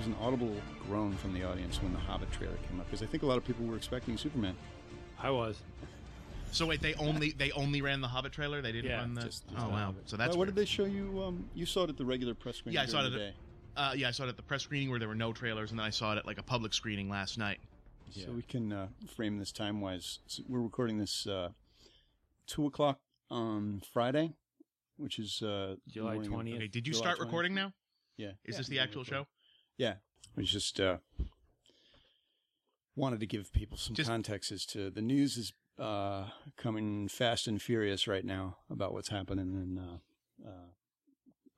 was an audible groan from the audience when the Hobbit trailer came up, because I think a lot of people were expecting Superman. I was. So wait, they only ran the Hobbit trailer? They didn't run the... just oh, wow. So that's what did they show you? You saw it at the regular press screening I saw it today. I saw it at the press screening where there were no trailers, and then I saw it at like a public screening last night. Yeah. So we can frame this time-wise. So we're recording this 2 o'clock on Friday, which is July 20th. Okay, did you start recording now? Yeah. Is this the actual show? Yeah. We just wanted to give people some context as to the news is coming fast and furious right now about what's happening in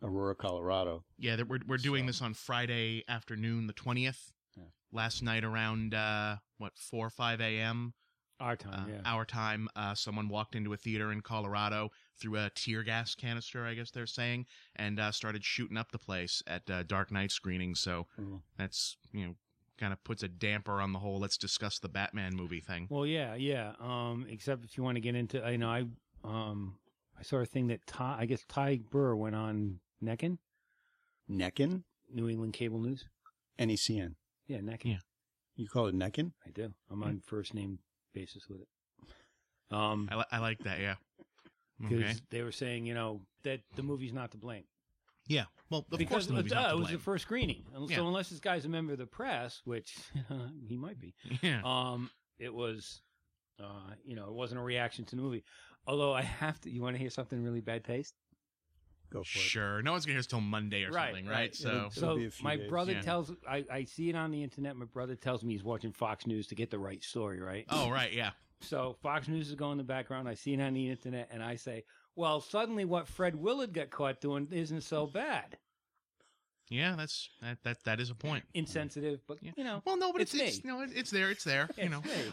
Aurora, Colorado. Yeah, we're doing this on Friday afternoon, the 20th. Yeah. Last night around 4 or 5 a.m. Our time, Our time. Someone walked into a theater in Colorado, threw a tear gas canister, I guess they're saying, and started shooting up the place at Dark Knight screening. So that's, kind of puts a damper on the whole let's discuss the Batman movie thing. Well, yeah. Except if you want to get into, I saw a thing that Ty Burr went on Neckin? New England Cable News. NECN. Yeah, Neckin. Yeah. You call it Neckin? I do. I'm on first name basis with it. I like that, yeah. Because they were saying, that the movie's not to blame. Yeah, well, of course the movie's not to it blame. was the first screening. So unless this guy's a member of the press, which he might be, it was, it wasn't a reaction to the movie. Although you want to hear something really bad taste? Go for it. Sure. No one's going to hear us till Monday or something, right? So my brother tells, I see it on the internet. My brother tells me he's watching Fox News to get the right story, right? Oh, right, yeah. So Fox News is going in the background. I see it on the internet, and I say, well, suddenly what Fred Willard got caught doing isn't so bad. Yeah, that is a point. Insensitive, but Well, no, but it's there. It's there.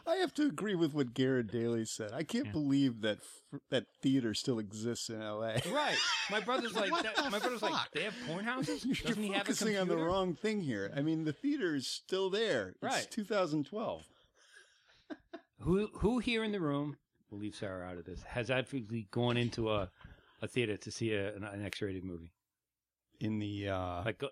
I have to agree with what Garrett Daly said. I can't believe that that theater still exists in L.A. Right. My brother's like, they have porn houses? Doesn't he have a focusing on the wrong thing here. I mean, the theater is still there. It's 2012. Who here in the room, we'll leave Sarah out of this, has actually gone into a theater to see an X-rated movie? In the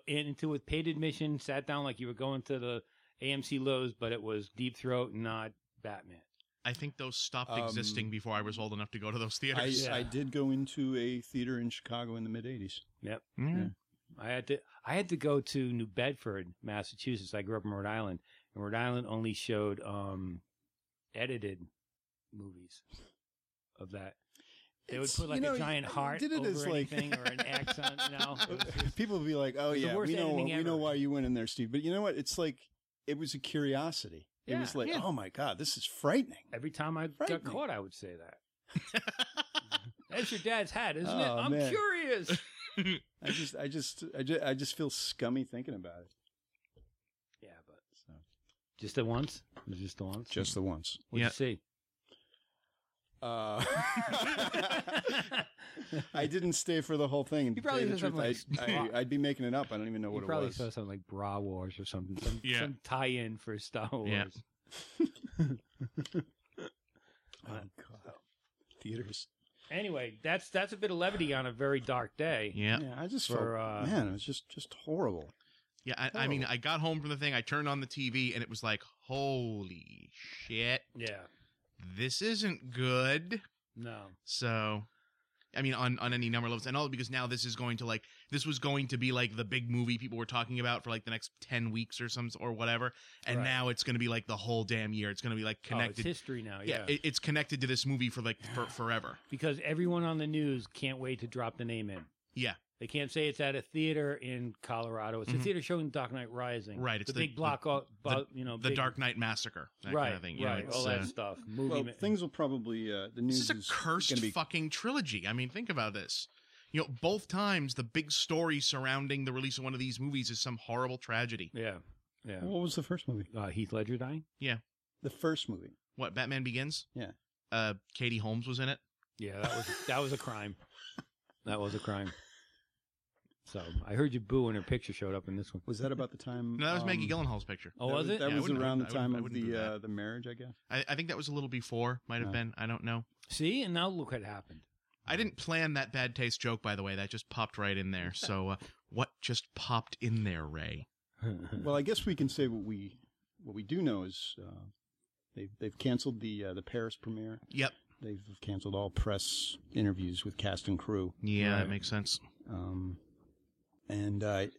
into with paid admission, sat down like you were going to the AMC Lowe's, but it was Deep Throat, not Batman. I think those stopped existing before I was old enough to go to those theaters. I did go into a theater in Chicago in the mid '80s. Yep. Mm-hmm. Yeah. I had to go to New Bedford, Massachusetts. I grew up in Rhode Island, and Rhode Island only showed edited movies of that. They would put like a giant heart over anything or an X on, People would be like, oh yeah, we know why you went in there, Steve. But you know what? It's like, it was a curiosity. It was like, oh my God, this is frightening. Every time I got caught, I would say that. That's your dad's hat, isn't it? I'm curious. I just feel scummy thinking about it. Yeah, but just the once? Just the once? Just the once. What'd you see? I didn't stay for the whole thing. You probably said something like I'd be making it up. I don't even know what it was. You probably saw something like Bra Wars or something. Some tie-in for Star Wars. Yeah. Oh, God. Theaters. Anyway, that's a bit of levity on a very dark day. Yeah, I just felt, it was just horrible. Yeah, I mean, I got home from the thing, I turned on the TV, and it was like, holy shit. Yeah. This isn't good. No. So, I mean, on any number of levels, and all because now this was going to be like the big movie people were talking about for like the next 10 weeks or whatever, and now it's going to be like the whole damn year. It's going to be like connected. It's history now. Yeah, it's connected to this movie for forever. Because everyone on the news can't wait to drop the name in. Yeah. They can't say it's at a theater in Colorado. It's a theater showing Dark Knight Rising. Right. It's the big block, the Dark Knight Massacre. That kind of thing. Right. All that stuff. Things will probably, the news This is a cursed fucking trilogy. I mean, think about this. Both times the big story surrounding the release of one of these movies is some horrible tragedy. Yeah. Yeah. What was the first movie? Heath Ledger dying? Yeah. The first movie. What, Batman Begins? Yeah. Katie Holmes was in it? Yeah, that was a crime. That was a crime. So I heard you boo when her picture showed up in this one. Was that about the time? No, that was Maggie Gyllenhaal's picture. Oh, was it? That was around the time of the marriage, I guess. I think that was a little before. Might have been. I don't know. See, and now look what happened. I didn't plan that bad taste joke, by the way. That just popped right in there. So what just popped in there, Ray? Well, I guess we can say what we do know is they've canceled the Paris premiere. Yep. They've canceled all press interviews with cast and crew. Yeah, that makes sense. And I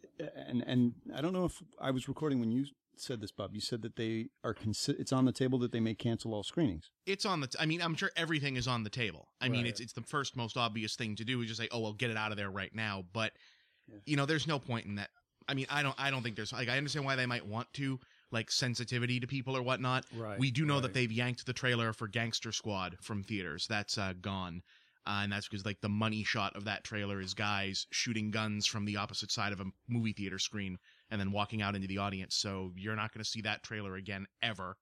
don't know if I was recording when you said this, Bob. You said that they are it's on the table that they may cancel all screenings. It's on the. I mean, I'm sure everything is on the table. I mean, it's the first most obvious thing to do is just say, oh, well, get it out of there right now. But there's no point in that. I mean, I don't think there's I understand why they might want to sensitivity to people or whatnot. Right. We do know that they've yanked the trailer for Gangster Squad from theaters. That's gone. And that's because the money shot of that trailer is guys shooting guns from the opposite side of a movie theater screen and then walking out into the audience. So you're not going to see that trailer again ever.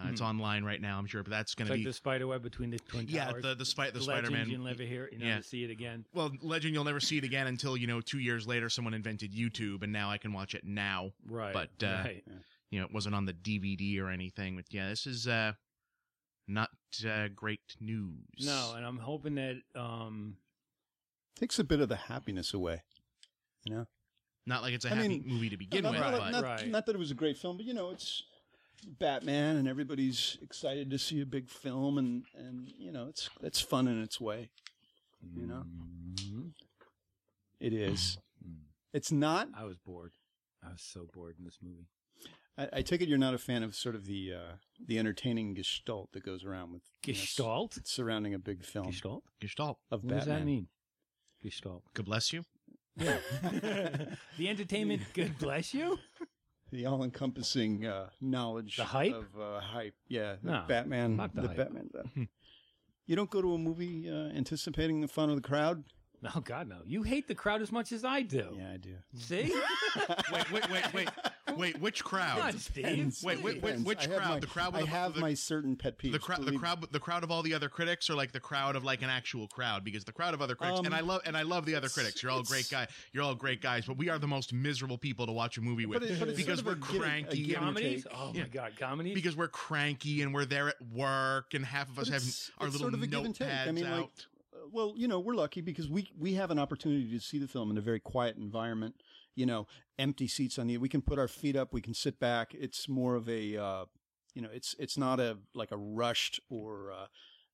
It's online right now, I'm sure, but that's going to be the spider web between the twin towers. Yeah, the Spider-Man. You'll never hear, never see it again. Well, legend, you'll never see it again until 2 years later someone invented YouTube, and now I can watch it now. Right. But it wasn't on the DVD or anything. But yeah, this is not great news. No, and I'm hoping that takes a bit of the happiness away. Not like it's a happy movie to begin with. Not that it was a great film, but it's Batman, and everybody's excited to see a big film, and it's fun in its way. It is. It's not. I was bored. I was so bored in this movie. I take it you're not a fan of sort of the entertaining gestalt that goes around with gestalt surrounding a big film. Gestalt of Batman. What does that mean? Gestalt. God bless you. Yeah. The entertainment. God bless you. The all-encompassing knowledge, the hype of hype. Yeah, no, Batman. Not the hype. Batman. You don't go to a movie anticipating the fun of the crowd. No, God, no. You hate the crowd as much as I do. Yeah, I do. See? Wait, which crowd? Not Steve. Wait, which crowd? The crowd with I have my certain pet peeves. The crowd of all the other critics, or the crowd of an actual crowd? Because the crowd of other critics, and I love the other critics. You're all great guys. You're all great guys, but we are the most miserable people to watch a movie with because we're cranky. Comedies? Oh my God, comedies! Because we're cranky and we're there at work, and half of us have our little sort of a give and take. notepads I mean, out. Well, we're lucky because we have an opportunity to see the film in a very quiet environment. Empty seats we can put our feet up, we can sit back. It's more of a, it's not a rushed or,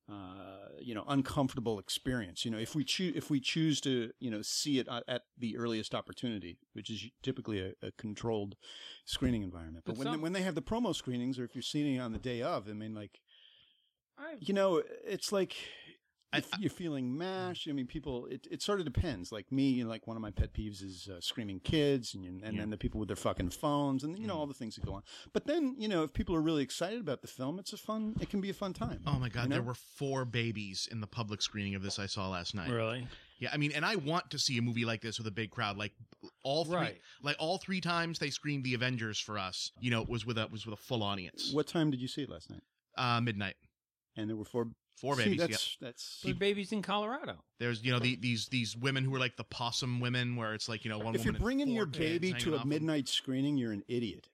uncomfortable experience. If we choose to, see it at the earliest opportunity, which is typically a controlled screening environment. But when they have the promo screenings, or if you're seeing it on the day of, I mean, it's like. If you're feeling mashed, I mean, people, it sort of depends. Like me, one of my pet peeves is screaming kids and then the people with their fucking phones and, all the things that go on. But then, if people are really excited about the film, it can be a fun time. Oh my God, there were 4 babies in the public screening of this I saw last night. Really? Yeah, I mean, and I want to see a movie like this with a big crowd. All 3 times they screened The Avengers for us, it was with a full audience. What time did you see it last night? Midnight. And there were 4 babies. That's babies in Colorado. There's these women who are like the possum women, where it's one woman. If you're bringing your baby to a midnight screening, you're an idiot.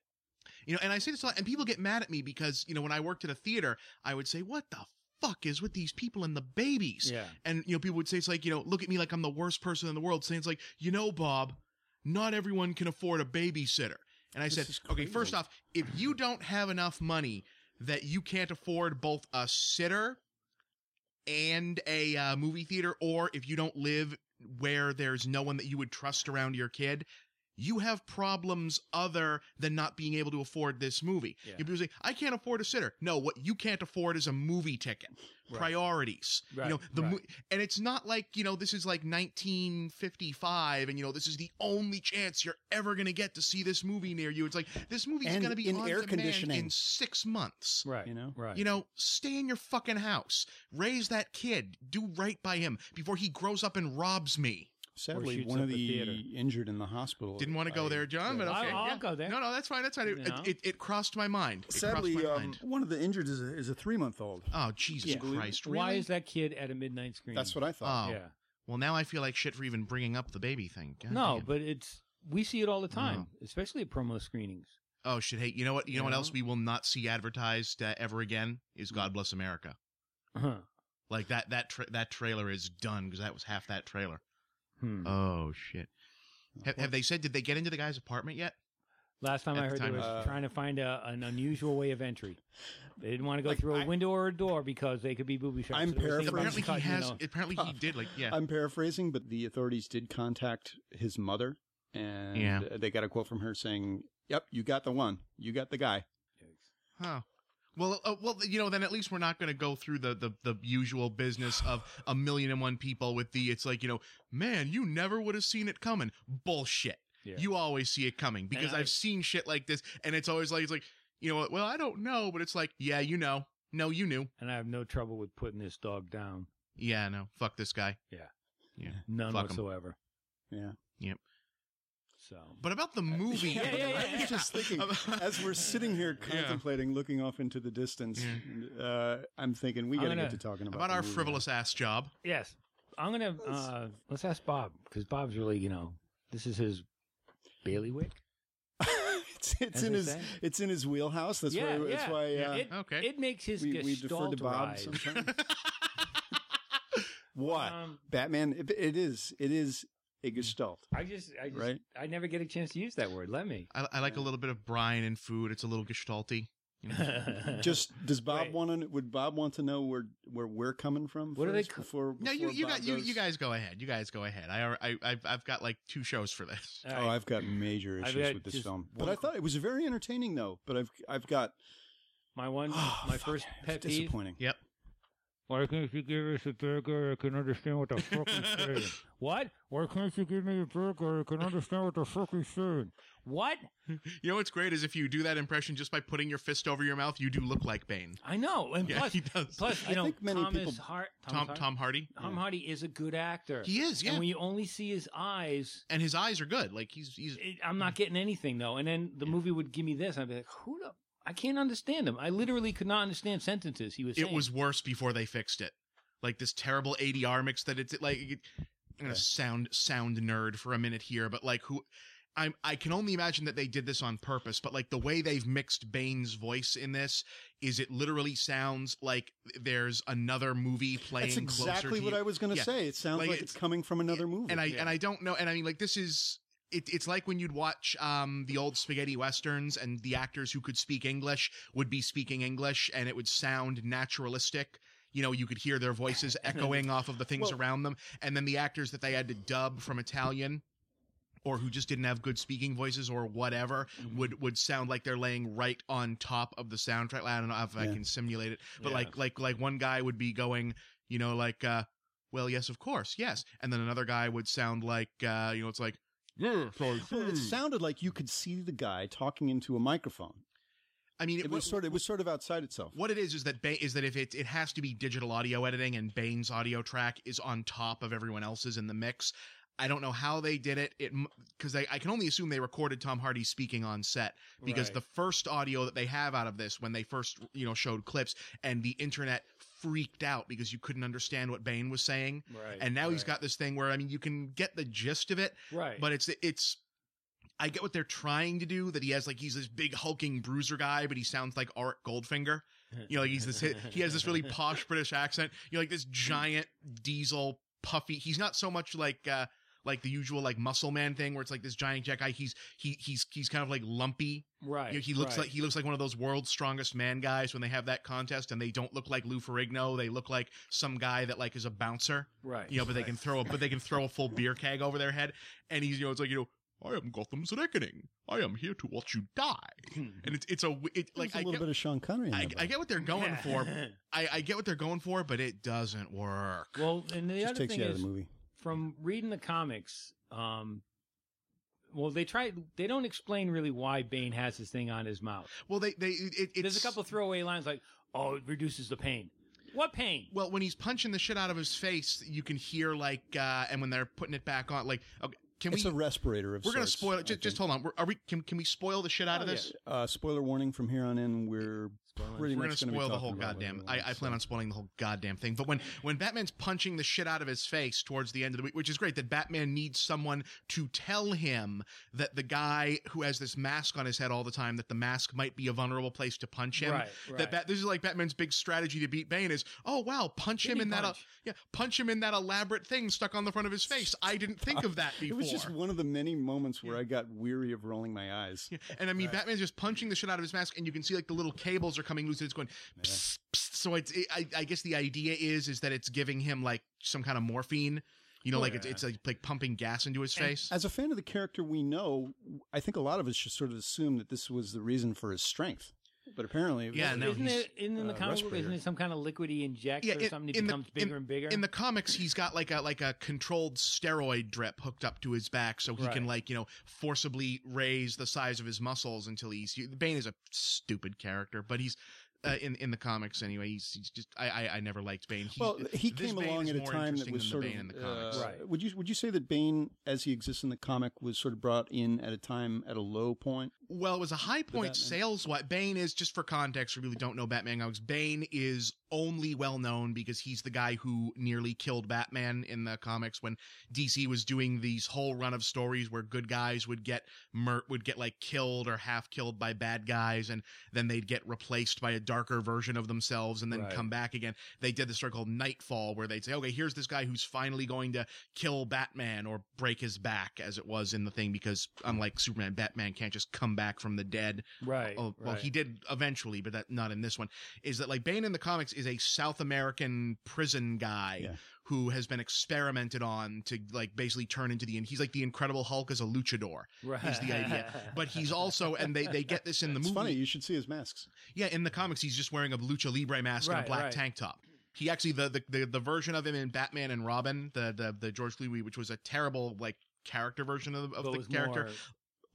And I say this a lot, and people get mad at me because when I worked at a theater, I would say, "What the fuck is with these people and the babies?" Yeah. And people would say it's look at me like I'm the worst person in the world, saying it's Bob, not everyone can afford a babysitter. And I said, okay, first off, if you don't have enough money that you can't afford both a sitter and a movie theater, or if you don't live where there's no one that you would trust around your kid, you have problems other than not being able to afford this movie. Yeah. People say, I can't afford a sitter. No, what you can't afford is a movie ticket. Right. Priorities. Right. And it's not like, this is 1955 and, this is the only chance you're ever going to get to see this movie near you. It's like, this movie is going to be in on air demand conditioning in 6 months. Right. Right. Stay in your fucking house. Raise that kid. Do right by him before he grows up and robs me. Sadly, one of the injured in the hospital. Didn't want to go there, John, but okay. I'll go there. No, that's fine. That's fine. It crossed my mind. Sadly, one of the injured is a 3-month-old. Oh, Jesus Christ. Really? Why is that kid at a midnight screening? That's what I thought. Oh. Yeah. Well, now I feel like shit for even bringing up the baby thing. God no, damn. but we see it all the time, especially at promo screenings. Oh, shit. Hey, you know what? You know what else we will not see advertised ever again is God Bless America. Uh-huh. Like that trailer is done because that was half that trailer. Oh, shit. Have they said, did they get into the guy's apartment yet? Last time I heard, they was trying to find an unusual way of entry. They didn't want to go through a window or a door because they could be booby traps. I'm paraphrasing. Apparently he did. Like, yeah. I'm paraphrasing, but the authorities did contact his mother, and they got a quote from her saying, "Yep, you got the one. You got the guy." Huh. Well, then at least we're not going to go through the usual business of 1,000,001 people with it's like, man, you never would have seen it coming. Bullshit. Yeah. You always see it coming because I've seen shit like this, and it's always like, well, I don't know, but it's like, yeah, you know. No, you knew. And I have no trouble with putting this dog down. Yeah, no. Fuck this guy. Yeah. None Fuck whatsoever. Him. Yeah. Yep. So. But about the movie. I was just thinking, as we're sitting here contemplating, looking off into the distance, I'm thinking we got to get to talking about our frivolous ass job. Yes. I'm going to, let's ask Bob, because Bob's really, this is his bailiwick. It's in his wheelhouse. That's why. It makes his we defer to Bob rise. sometimes. What? Batman? It is a gestalt. Right? I never get a chance to use that word. Let me. I like a little bit of brine in food. It's a little gestalty. Does Bob would Bob want to know where we're coming from? What are they? Before no, you guys go ahead. You guys go ahead. I've got like 2 shows for this. Right. Oh, I've got major issues with this film, but I thought it was very entertaining though. But I've got my first pet peeve. Disappointing. Yep. Why can't you give us a burger? I can understand what the fuck he's saying. What? Why can't you give me a burger? I can understand what the fuck he's saying. What? You know what's great is if you do that impression just by putting your fist over your mouth, you do look like Bane. I know. And he does. Plus, I think many people... Tom Hardy. Tom Hardy is a good actor. He is, yeah. And when you only see his eyes... And his eyes are good. Like, he's... I'm not getting anything, though. And then the movie would give me this. I'd be like, I can't understand him. I literally could not understand sentences he was saying. It was worse before they fixed it. Like this terrible ADR mix that it's like... I'm going to sound nerd for a minute here, but like I can only imagine that they did this on purpose, but like the way they've mixed Bane's voice in this is it literally sounds like there's another movie playing. That's exactly what I was going to say. It sounds like it's coming from another movie. And I don't know. And I mean, like this is. It's like when you'd watch the old spaghetti westerns and the actors who could speak English would be speaking English and it would sound naturalistic. You could hear their voices echoing off of the things around them. And then the actors that they had to dub from Italian or who just didn't have good speaking voices or whatever would sound like they're laying right on top of the soundtrack. I don't know if I can simulate it, but like one guy would be going, well, yes, of course. Yes. And then another guy would sound like, it's like, yeah, sorry. It sounded like you could see the guy talking into a microphone. I mean, it was sort of outside itself. What it is that if it has to be digital audio editing and Bane's audio track is on top of everyone else's in the mix. I don't know how they did it. Because I can only assume they recorded Tom Hardy speaking on set because the first audio that they have out of this when they first showed clips and the internet freaked out because you couldn't understand what Bane was saying. Right. And now he's got this thing where you can get the gist of it. Right. But it's. I get what they're trying to do, that he's this big hulking bruiser guy, but he sounds like Art Goldfinger. He has this really posh British accent. Like this giant diesel puffy. He's not so much like the usual like muscle man thing where it's like this giant jet guy. He's kind of like lumpy. Right. He looks like one of those world's strongest man guys when they have that contest, and they don't look like Lou Ferrigno. They look like some guy that like is a bouncer. Right. But they can throw a full beer keg over their head, and he's it's like I am Gotham's reckoning. I am here to watch you die. And it's a little bit of Sean Connery. I get what they're going for. I get what they're going for, but it doesn't work. Well, and the other takes thing you out is, of the movie. From reading the comics, they don't explain really why Bane has this thing on his mouth. Well, there's a couple throwaway lines like, "Oh, it reduces the pain." What pain? Well, when he's punching the shit out of his face, you can hear and when they're putting it back on, like, okay. It's a respirator of sorts. We're going to spoil it. Just hold on. Can we spoil the shit out of this? Yeah. Spoiler warning from here on in. pretty We're much gonna be spoil the talking whole about goddamn. later on, I plan on spoiling the whole goddamn thing. But when Batman's punching the shit out of his face towards the end of the week, which is great, that Batman needs someone to tell him that the guy who has this mask on his head all the time, that the mask might be a vulnerable place to punch him. Right. This is like Batman's big strategy to beat Bane is, oh wow, punch him in that elaborate thing stuck on the front of his face. I didn't think of that before. It was just one of the many moments where I got weary of rolling my eyes. Yeah. And I mean, Batman's just punching the shit out of his mask, and you can see like the little cables are coming loose, and it's going psst, psst. So I guess the idea is that it's giving him like some kind of morphine, it's like pumping gas into his face. As a fan of the character, we know, I think a lot of us just sort of assume that this was the reason for his strength. But apparently, isn't it in the comic book? Isn't it some kind of liquid he injects or something? He becomes bigger and bigger. In the comics, he's got like a controlled steroid drip hooked up to his back, so he can forcibly raise the size of his muscles until Bane is a stupid character, but he's. In the comics, anyway, he's just I never liked Bane. He came along at a time that was sort of in the comics. Right. Would you say that Bane, as he exists in the comic, was sort of brought in at a time at a low point? Well, it was a high point sales-wise. Bane is, just for context, we really don't know Batman comics. Bane is only well known because he's the guy who nearly killed Batman in the comics when DC was doing these whole run of stories where good guys would get like killed or half killed by bad guys, and then they'd get replaced by a darker version of themselves and then come back again. They did this story called Nightfall where they'd say, okay, here's this guy who's finally going to kill Batman or break his back, as it was in the thing, because unlike Superman, Batman can't just come back from the dead. Right. Well, he did eventually, but not in this one. Is that like Bane in the comics is a South American prison guy who has been experimented on to like basically turn into he's like the Incredible Hulk as a luchador. Right. Is the idea. But he's also, and they get this in the movie. It's funny, you should see his masks. Yeah, in the comics he's just wearing a lucha libre mask and a black tank top. He actually the version of him in Batman and Robin, the George Clooney, which was a terrible like character version of the character.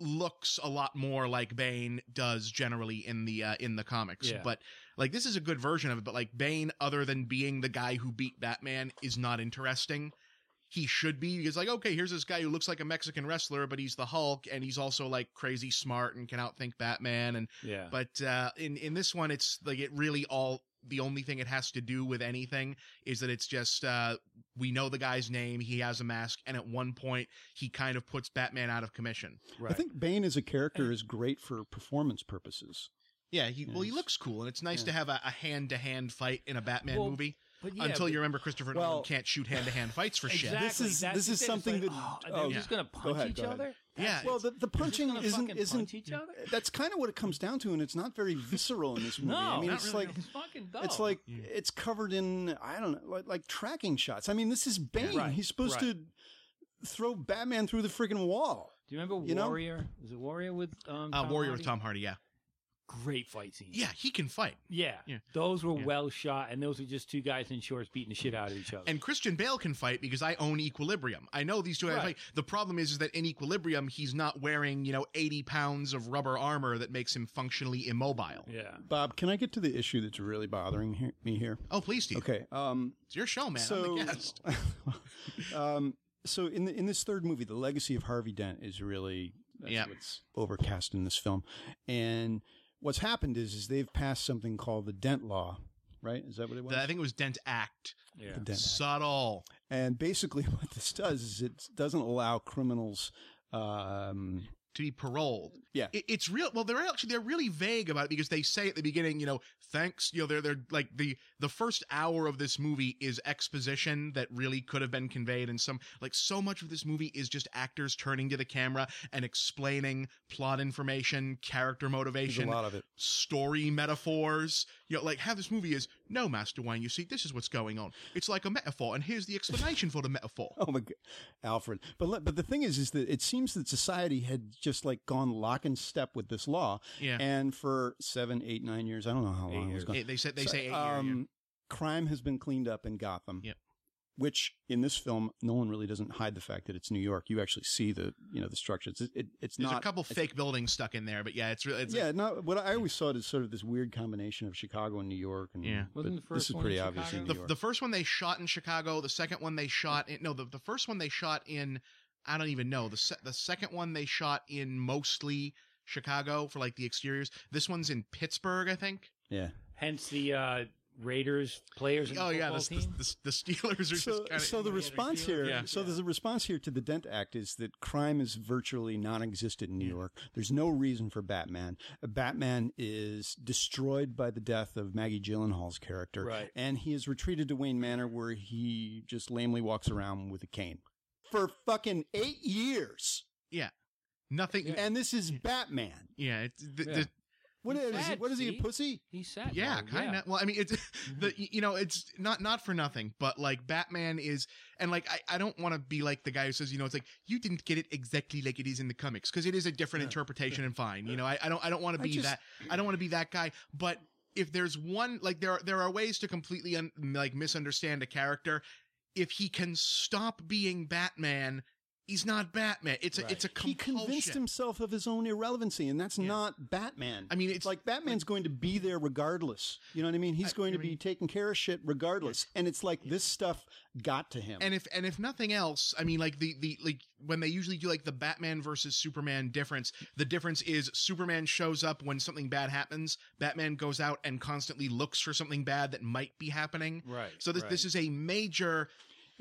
Looks a lot more like Bane does generally in the comics. But like this is a good version of it, but like Bane, other than being the guy who beat Batman, is not interesting. He should be, because like, okay, here's this guy who looks like a Mexican wrestler, but he's the Hulk, and he's also like crazy smart and can outthink Batman. And but in this one, it's like it really the only thing it has to do with anything is that it's just we know the guy's name, he has a mask, and at one point he kind of puts Batman out of commission. I think Bane as a character is great for performance purposes. Yeah, he looks cool, and it's nice to have a hand-to-hand fight in a Batman movie. Until you remember Christopher Nolan can't shoot hand-to-hand fights for shit. This is something that they're just going to punch each other. Yeah. Well, the punching isn't each other? That's kind of what it comes down to, and it's not very visceral in this movie. No, I mean, it's really. It's fucking dull. It's like it's covered in, I don't know, like tracking shots. I mean, this is Bane. He's supposed to throw Batman through the freaking wall. Do you remember Warrior? Was it Warrior with Tom Warrior Hardy? with Tom Hardy? Yeah. Great fight scenes. Yeah, he can fight. Yeah. Those were well shot, and those were just two guys in shorts beating the shit out of each other. And Christian Bale can fight because I own Equilibrium. I know these two guys fight. The problem is that in Equilibrium, he's not wearing, 80 pounds of rubber armor that makes him functionally immobile. Yeah. Bob, can I get to the issue that's really bothering me here? Oh, please, Steve. Okay. It's your show, man. I'm the guest. So in this third movie, the legacy of Harvey Dent is really what's overcast in this film. And what's happened is they've passed something called the Dent Law, right? Is that what it was? I think it was Dent Act. Yeah. The Dent Subtle. Act. And basically what this does is it doesn't allow criminals to be paroled. Yeah. It's real. Well, they're really vague about it because they say at the beginning, thanks, they're like the first hour of this movie is exposition that really could have been conveyed in so much of this movie is just actors turning to the camera and explaining plot information, character motivation, there's a lot of it. Story metaphors. Half this movie is, no, Master Wayne, you see, this is what's going on. It's like a metaphor, and here's the explanation for the metaphor. Oh my God, Alfred. But the thing is that it seems that society had just like gone lock and step with this law. Yeah. And for 7, 8, 9 years, I don't know how long it was going. They say 8 years. Crime has been cleaned up in Gotham. Yep. Which in this film, Nolan really doesn't hide the fact that it's New York. You actually see the structure. It's There's not a couple fake buildings stuck in there, but yeah, it's really what I always saw it as sort of this weird combination of Chicago and New York. And wasn't the first this is one pretty in obvious in Chicago? New York. The first one they shot in Chicago. The second one they shot in the first one they shot in, I don't even know. The second one they shot in mostly Chicago for like the exteriors. This one's in Pittsburgh, I think. Yeah. Hence the Raiders players. In the football team. The Steelers are just kind of. So the response here, Yeah. there's a response here to the Dent Act is that crime is virtually non-existent in New York. There's no reason for Batman. Batman is destroyed by the death of Maggie Gyllenhaal's character, Right. and he is retreated to Wayne Manor, where he just lamely walks around with a cane for fucking 8 years. Yeah. Nothing. Yeah. And this is Batman. Yeah. Yeah. What He's is he? sad, What is he? A see? pussy? He's sad. Yeah, kind of. Well, I mean, it's it's not for nothing, but like Batman is, and like I don't want to be like the guy who says, it's like you didn't get it exactly like it is in the comics, because it is a different interpretation and fine. I don't want to be that. I don't want to be that guy. But if there's one, like there are ways to completely misunderstand a character. If he can stop being Batman, he's not Batman. It's a compulsion. He convinced himself of his own irrelevancy, and that's not Batman. I mean, it's like Batman's going to be there regardless. You know what I mean? He's going to be taking care of shit regardless. And it's like this stuff got to him. And if nothing else, I mean, like the when they usually do like the Batman versus Superman difference, the difference is Superman shows up when something bad happens. Batman goes out and constantly looks for something bad that might be happening. Right. So this is a major.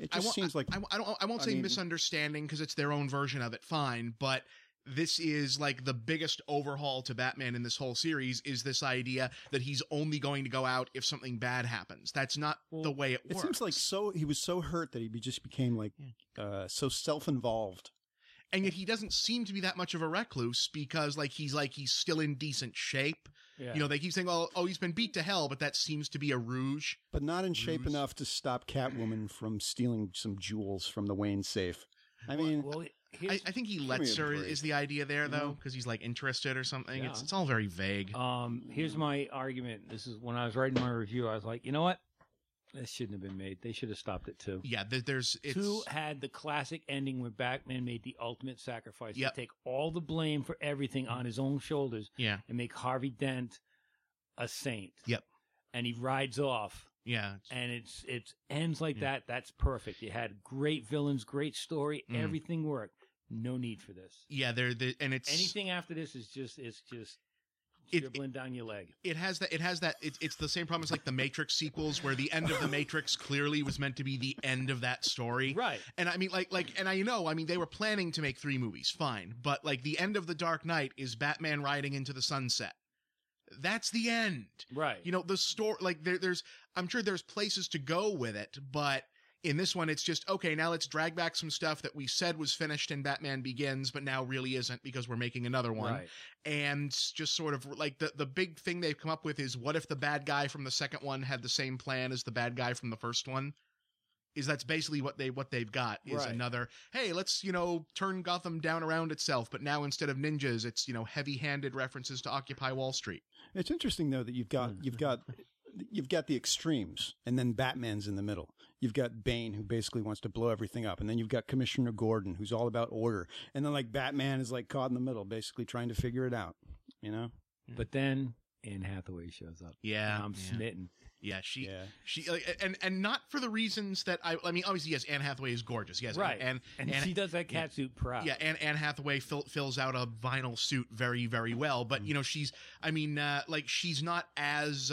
It just seems like I won't say misunderstanding, because it's their own version of it. Fine, but this is like the biggest overhaul to Batman in this whole series is this idea that he's only going to go out if something bad happens. That's not the way it works. It seems like he was so hurt that he just became like so self-involved. And yet he doesn't seem to be that much of a recluse, because he's still in decent shape. Yeah. They keep saying, oh, he's been beat to hell, but that seems to be a rouge. But not in shape enough to stop Catwoman from stealing some jewels from the Wayne safe. I mean, I think he lets her is the idea there, though, because he's like interested or something. Yeah. It's all very vague. Here's my argument. This is when I was writing my review. I was like, you know what? This shouldn't have been made. They should have stopped it too. Yeah, Two had the classic ending where Batman made the ultimate sacrifice to take all the blame for everything on his own shoulders. Yeah. And make Harvey Dent a saint. Yep. And he rides off. Yeah. And it ends like that. That's perfect. You had great villains, great story, everything worked. No need for this. Yeah, and it's anything after this is just dribbling down your leg. It's the same problem as like the Matrix sequels, where the end of the Matrix clearly was meant to be the end of that story. Right. And I mean, they were planning to make 3 movies, fine. But like the end of The Dark Knight is Batman riding into the sunset. That's the end. Right. The story, like I'm sure there's places to go with it, but in this one, it's just, okay, now let's drag back some stuff that we said was finished in Batman Begins, but now really isn't, because we're making another one. Right. And just sort of like the big thing they've come up with is, what if the bad guy from the second one had the same plan as the bad guy from the first one? That's basically what they've got is another, hey, let's, turn Gotham down around itself, but now instead of ninjas, it's, heavy-handed references to Occupy Wall Street. It's interesting though that you've got the extremes, and then Batman's in the middle. You've got Bane, who basically wants to blow everything up, and then you've got Commissioner Gordon, who's all about order, and then like Batman is like caught in the middle, basically trying to figure it out. But then Anne Hathaway shows up. Yeah, and I'm smitten. Yeah, she and not for the reasons that I mean, obviously, yes, Anne Hathaway is gorgeous, yes, right, and she does that catsuit proud. Yeah, and Anne Hathaway fills out a vinyl suit very, very well, but she's not as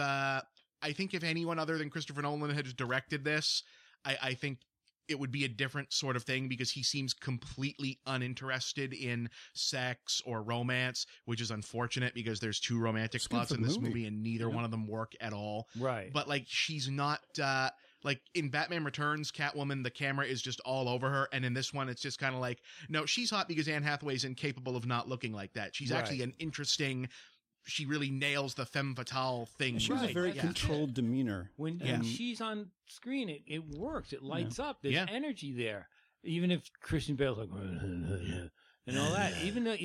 I think if anyone other than Christopher Nolan had directed this, I think it would be a different sort of thing, because he seems completely uninterested in sex or romance, which is unfortunate, because there's 2 romantic plots in this movie and neither one of them work at all. Right. But like, she's not, like in Batman Returns, Catwoman, the camera is just all over her. And in this one, it's just kind of like, no, she's hot because Anne Hathaway's incapable of not looking like that. She's actually an interesting, she really nails the femme fatale thing. She has a very controlled demeanor. When she's on screen, it works. It lights up. There's energy there. Even if Christian Bale's like, and all that. Even though,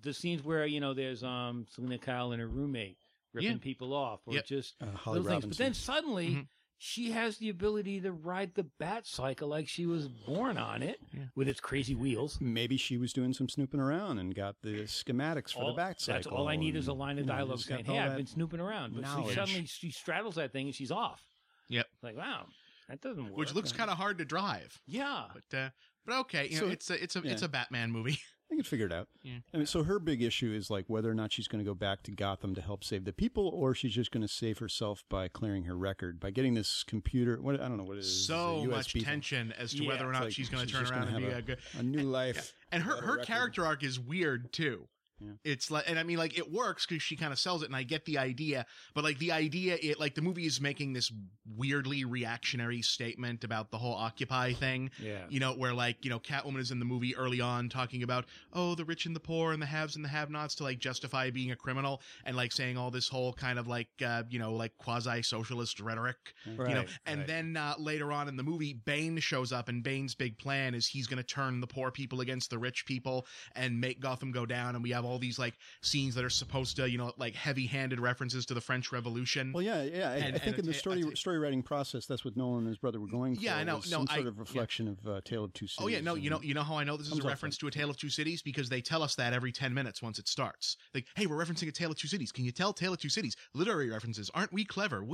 the scenes where, there's Selena Kyle and her roommate ripping people off, or just Holly little things. Robinson. But then suddenly, she has the ability to ride the bat cycle like she was born on it, with its crazy wheels. Maybe she was doing some snooping around and got the schematics for the bat cycle. That's all I need is a line of dialogue saying, hey, I've been snooping around. But suddenly she straddles that thing and she's off. Yep. Like, wow, that doesn't work. Which looks kind of hard to drive. Yeah. But okay, it's a Batman movie. They can figure it out. Yeah. I mean, so her big issue is like whether or not she's going to go back to Gotham to help save the people, or she's just going to save herself by clearing her record, by getting this computer. What I don't know what it is. So much USB tension as to whether or not she's going to turn just around gonna and be have a good. a new life. And her character arc is weird too. Yeah. It's like, and I mean, like, it works because she kind of sells it, and I get the idea, but like the idea, the movie is making this weirdly reactionary statement about the whole Occupy thing. Yeah. You know, where like, you know, Catwoman is in the movie early on talking about, oh, the rich and the poor and the haves and the have-nots to like justify being a criminal, and like saying all this whole kind of like, you know, like quasi-socialist rhetoric, Right, you know, and right. then later on in the movie, Bane shows up, and Bane's big plan is he's going to turn the poor people against the rich people and make Gotham go down, and we have all these like scenes that are supposed to, you know, like heavy-handed references to the French Revolution. Well, yeah. I think in the story writing process, that's what Nolan and his brother were going for. Yeah, I know. Was some sort of reflection of Tale of Two Cities. Oh yeah, no, you know how I know this is a reference to A Tale of Two Cities? Because they tell us that every 10 minutes once it starts. Like, hey, we're referencing A Tale of Two Cities. Can you tell Tale of Two Cities? Literary references. Aren't we clever?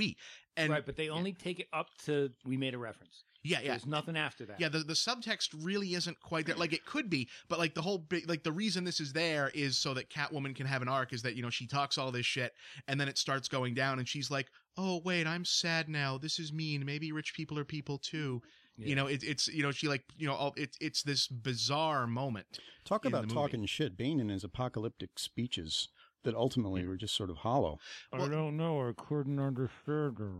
And right, but they only take it up to we made a reference. Yeah. There's nothing after that. Yeah, the subtext really isn't quite there. Like, it could be, but like the whole like the reason this is there is so that Catwoman can have an arc, is that, you know, she talks all this shit and then it starts going down and she's like, oh wait, I'm sad now. This is mean. Maybe rich people are people too. Yeah. You know, it's you know, she like, you know, it's this bizarre moment. Talk about talking shit. Bane in his apocalyptic speeches that ultimately were just sort of hollow. I don't know. I couldn't understand her.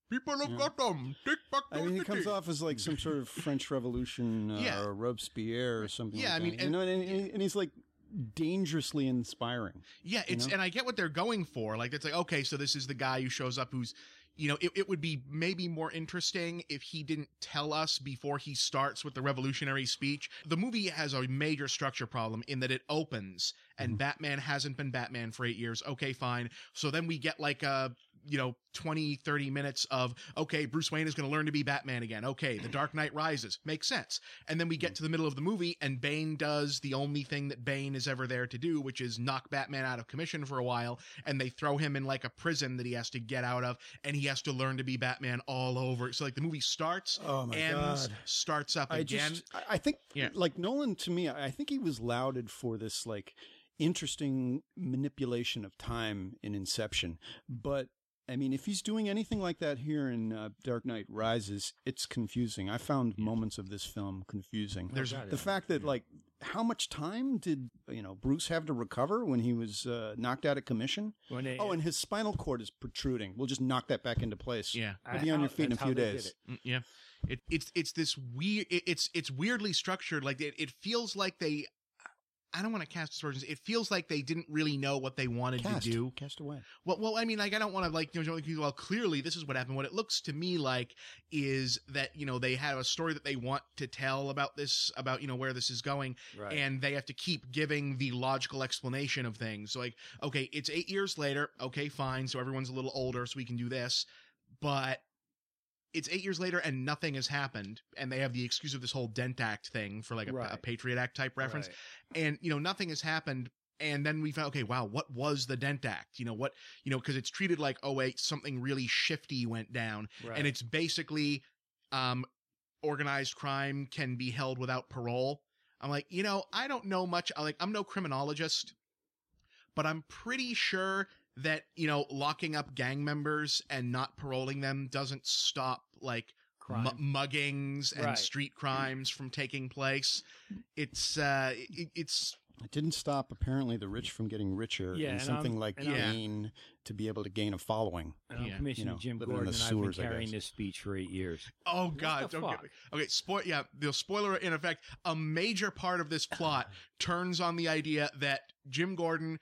People have got them. Take back the he comes off as like some sort of French Revolution or Robespierre or something. Yeah, like I mean, that. You know, and he's like dangerously inspiring. Yeah, and I get what they're going for. Like, it's like, okay, so this is the guy who shows up who's, you know, it would be maybe more interesting if he didn't tell us before he starts with the revolutionary speech. The movie has a major structure problem in that it opens and Batman hasn't been Batman for 8 years. Okay, fine. So then we get like a, you know, 20, 30 minutes of, okay, Bruce Wayne is going to learn to be Batman again. Okay, The Dark Knight Rises. Makes sense. And then we get to the middle of the movie and Bane does the only thing that Bane is ever there to do, which is knock Batman out of commission for a while. And they throw him in like a prison that he has to get out of, and he has to learn to be Batman all over. So like the movie starts, ends, starts up again. I think like Nolan, to me, I think he was lauded for this like interesting manipulation of time in Inception. But I mean, if he's doing anything like that here in Dark Knight Rises, it's confusing. I found moments of this film confusing. There's the fact that, like, how much time did, you know, Bruce have to recover when he was knocked out of commission? And his spinal cord is protruding. We'll just knock that back into place. Yeah. He'll be on your feet in a few days. Yeah. It's this weird, it's weirdly structured. Like, it feels like they, I don't want to cast aspersions. It feels like they didn't really know what they wanted to do. Cast away. Well, I mean, like, I don't want to, like, you know, well, clearly this is what happened. What it looks to me like is that, you know, they have a story that they want to tell about this, about, you know, where this is going. Right. And they have to keep giving the logical explanation of things. So, like, okay, it's 8 years later. Okay, fine. So everyone's a little older, so we can do this. But it's 8 years later and nothing has happened, and they have the excuse of this whole Dent Act thing for like a Patriot Act type reference. Right. And, you know, nothing has happened. And then we found, okay, wow, what was the Dent Act? You know, what, you know, cause it's treated like, oh wait, something really shifty went down. Right. And it's basically, organized crime can be held without parole. I'm like, you know, I don't know much. I'm no criminologist, but I'm pretty sure that, you know, locking up gang members and not paroling them doesn't stop like muggings and street crimes from taking place. It didn't stop apparently the rich from getting richer, and something like gain to be able to gain a following. And I'm Commissioner Jim Gordon, and I've been carrying this speech for 8 years. Oh God! Okay. The spoiler. In effect, a major part of this plot turns on the idea that Jim Gordon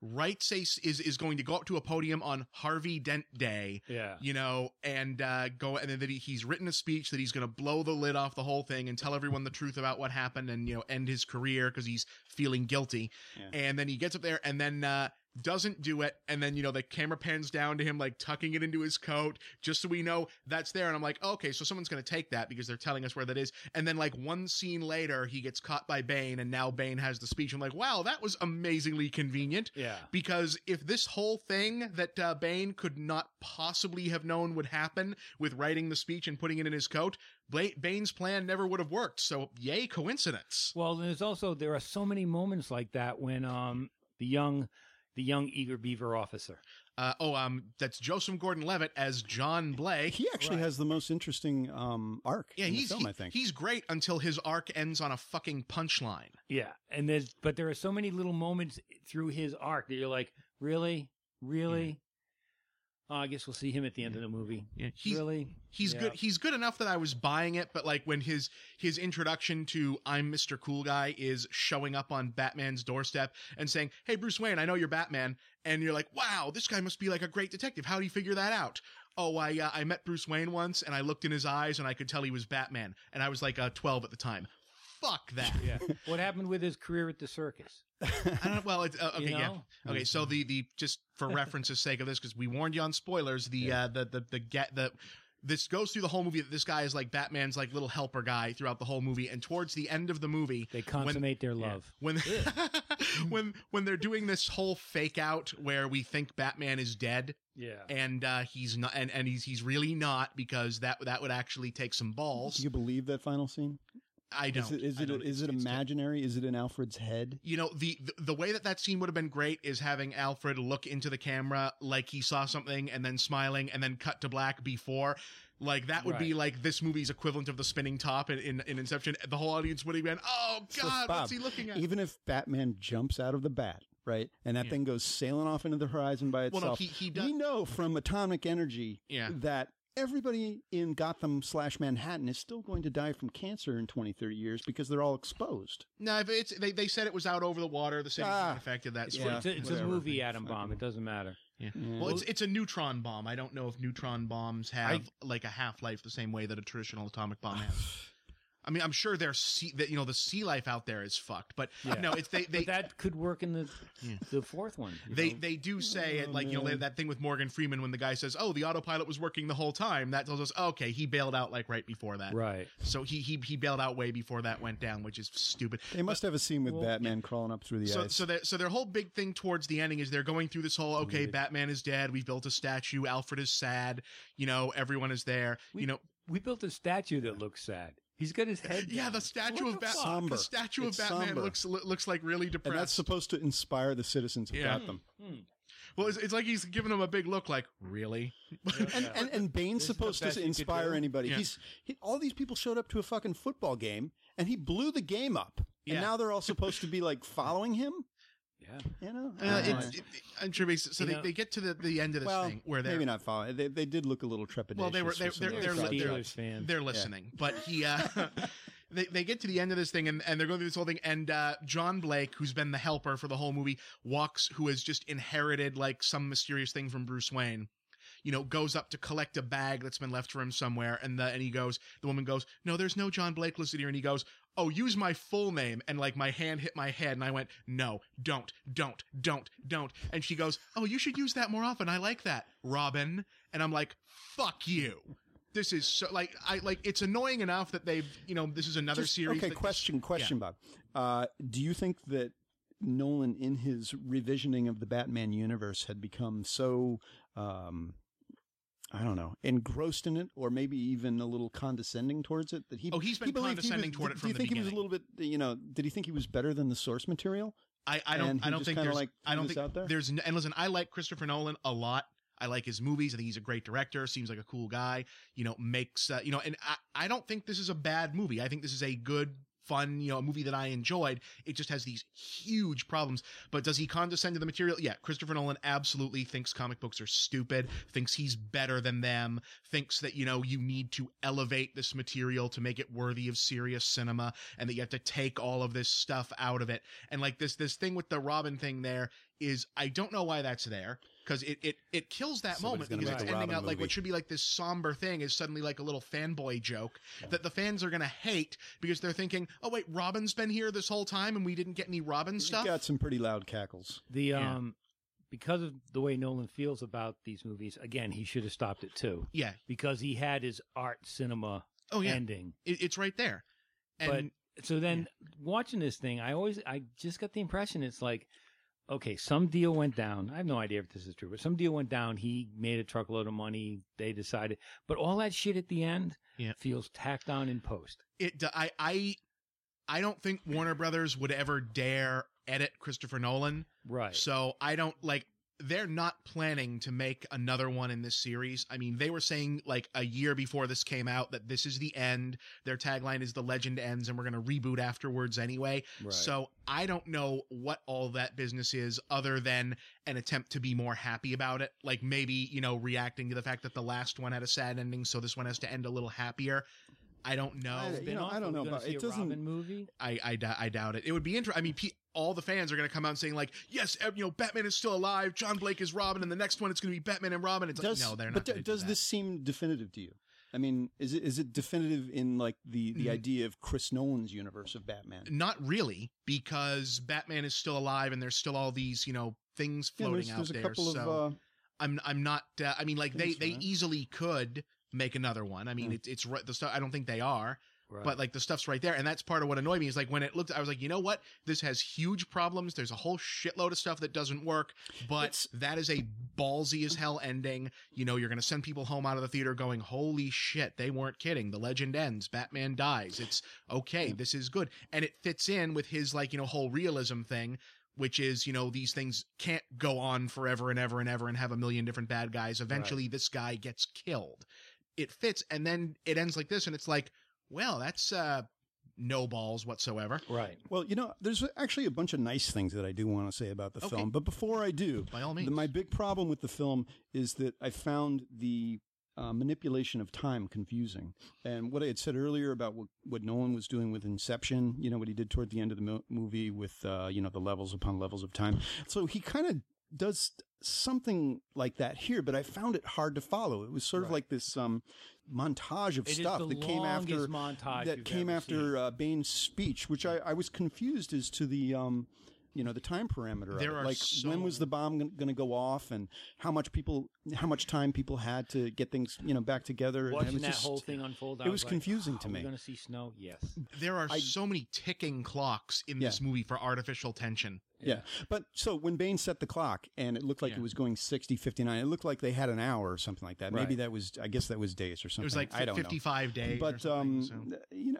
is going to go up to a podium on Harvey Dent Day, you know, and go, and then that he's written a speech that he's going to blow the lid off the whole thing and tell everyone the truth about what happened and, you know, end his career because he's feeling guilty. Yeah. And then he gets up there and then doesn't do it, and then, the camera pans down to him, like, tucking it into his coat, just so we know that's there, and I'm like, okay, so someone's gonna take that, because they're telling us where that is, and then, like, one scene later, he gets caught by Bane, and now Bane has the speech. I'm like, wow, that was amazingly convenient. Yeah. Because if this whole thing that Bane could not possibly have known would happen with writing the speech and putting it in his coat, Bane's plan never would have worked, so yay, coincidence. Well, there are so many moments like that when the young eager beaver officer. That's Joseph Gordon-Levitt as John Blake. He actually has the most interesting arc in the film, I think. He's great until his arc ends on a fucking punchline. Yeah, but there are so many little moments through his arc that you're like, really? Yeah. Oh, I guess we'll see him at the end of the movie. Yeah, he's good. He's good enough that I was buying it, but like when his introduction to I'm Mr. Cool Guy is showing up on Batman's doorstep and saying, "Hey, Bruce Wayne, I know you're Batman," and you're like, "Wow, this guy must be like a great detective. How do you figure that out?" Oh, I met Bruce Wayne once, and I looked in his eyes, and I could tell he was Batman, and I was like 12 at the time. Fuck that. Yeah. What happened with his career at the circus? I don't know. Well, it's okay. You know? Yeah. Okay. So the just for reference's sake of this, because we warned you on spoilers, this goes through the whole movie that this guy is like Batman's like little helper guy throughout the whole movie, and towards the end of the movie, they consummate their love. When when they're doing this whole fake out where we think Batman is dead. Yeah. And he's not, and he's really not, because that would actually take some balls. Do you believe that final scene? I don't. Is it imaginary? Is it in Alfred's head? The way that scene would have been great is having Alfred look into the camera like he saw something and then smiling and then cut to black before. Like that would be like this movie's equivalent of the spinning top in Inception. The whole audience would have been, "Oh God, Bob, what's he looking at?" Even if Batman jumps out of the bat, right, and that thing goes sailing off into the horizon by itself, well, no, he does. We know from atomic energy that everybody in Gotham/Manhattan is still going to die from cancer in 20, 30 years because they're all exposed. No, but they said it was out over the water. The city's not affected. That's it's a movie atom bomb. It doesn't matter. Yeah. Well, it's a neutron bomb. I don't know if neutron bombs have like a half-life the same way that a traditional atomic bomb has. I mean, I'm sure the sea life out there is fucked, but no, it's they. But that could work in the fourth one. They do say it like that thing with Morgan Freeman when the guy says, "Oh, the autopilot was working the whole time." That tells us, okay, he bailed out like right before that. Right. So he bailed out way before that went down, which is stupid. They must have a scene with Batman crawling up through the ice. So their whole big thing towards the ending is they're going through this whole Batman is dead. We've built a statue. Alfred is sad. Everyone is there. We built a statue that looks sad. He's got his head down. Yeah, the statue of Batman. The statue of Batman looks like really depressed. And that's supposed to inspire the citizens of Gotham. Well, it's like he's giving them a big look, like really. And Bane's supposed to inspire anybody. Yeah. All these people showed up to a fucking football game, and he blew the game up. And now they're all supposed to be like following him. Yeah, I'm sure. So they get to the end of this thing where they're maybe not following. They did look a little trepidatious. Well, they're listening, but he. They get to the end of this thing and they're going through this whole thing, and John Blake, who's been the helper for the whole movie, who has just inherited like some mysterious thing from Bruce Wayne. Goes up to collect a bag that's been left for him somewhere, and the woman goes, "No, there's no John Blake listed here," and he goes, "Oh, use my full name," and like my hand hit my head, and I went, "No, don't," and she goes, "Oh, you should use that more often. I like that, Robin," and I'm like, "Fuck you." This is so it's annoying enough that they've this is another series. Okay, question, Bob. Do you think that Nolan, in his revisioning of the Batman universe, had become so I don't know, engrossed in it, or maybe even a little condescending towards it? That he's been condescending toward it from the beginning. Do you think he was a little bit, did he think he was better than the source material? I don't think there's, and listen, I like Christopher Nolan a lot. I like his movies. I think he's a great director. Seems like a cool guy, makes, and I don't think this is a bad movie. I think this is a good, fun, a movie that I enjoyed. It just has these huge problems. But does he condescend to the material? Yeah, Christopher Nolan absolutely thinks comic books are stupid, thinks he's better than them, thinks that, you need to elevate this material to make it worthy of serious cinema, and that you have to take all of this stuff out of it. And like this thing with the Robin thing there is, I don't know why that's there. Because it kills that moment, because it's ending out like what should be like this somber thing is suddenly like a little fanboy joke that the fans are going to hate, because they're thinking, oh wait, Robin's been here this whole time and we didn't get any Robin stuff. Got some pretty loud cackles. because of the way Nolan feels about these movies, again, he should have stopped it too. Yeah. Because he had his art cinema ending. It's right there. And but so then watching this thing, I just got the impression it's like, okay, some deal went down. I have no idea if this is true, but some deal went down. He made a truckload of money. They decided, but all that shit at the end feels tacked on in post. I don't think Warner Brothers would ever dare edit Christopher Nolan. Right. So I don't they're not planning to make another one in this series. I mean, they were saying like a year before this came out that this is the end. Their tagline is the legend ends and we're going to reboot afterwards anyway. Right. So I don't know what all that business is other than an attempt to be more happy about it. Like maybe, reacting to the fact that the last one had a sad ending. So this one has to end a little happier. I don't know. I don't know about it. Doesn't Robin movie. I doubt it. It would be interesting. I mean, all the fans are going to come out and saying like, yes, Batman is still alive. John Blake is Robin, and the next one it's going to be Batman and Robin. It's like, no, they're not. But does this seem definitive to you? I mean, is it definitive in like the idea of Chris Nolan's universe of Batman? Not really, because Batman is still alive, and there's still all these things floating out there. There's a couple of. I'm not. I mean, like they easily could make another one. I mean, it's right. The stuff. I don't think they are. Right. But like the stuff's right there, and that's part of what annoyed me is like when it looked, I was like, you know what, this has huge problems. There's a whole shitload of stuff that doesn't work, but that is a ballsy as hell ending. You're going to send people home out of the theater going, holy shit, they weren't kidding. The legend ends. Batman dies. It's okay. This is good, and it fits in with his whole realism thing. Which is, these things can't go on forever and ever and ever and have a million different bad guys. Eventually, this guy gets killed. It fits, and then it ends like this, and it's like, well, that's no balls whatsoever. Right. Well, there's actually a bunch of nice things that I do want to say about the film. But before I do, by all means, my big problem with the film is that I found the manipulation of time confusing. And what I had said earlier about what Nolan was doing with Inception, what he did toward the end of the movie with, the levels upon levels of time. So he kind of does something like that here, but I found it hard to follow. It was sort of like this montage of stuff that came after Bane's speech, which I was confused as to the the time parameter. There of it. are when was the bomb going to go off, and how much time people had to get things back together. Watching that whole thing unfold, it was confusing to me. Are we going to see snow? Yes. There are so many ticking clocks in this movie for artificial tension. Yeah. But so when Bane set the clock and it looked like it was going 60, 59, it looked like they had an hour or something like that. Right. Maybe I guess that was days or something. It was like I don't 55 know. days. But,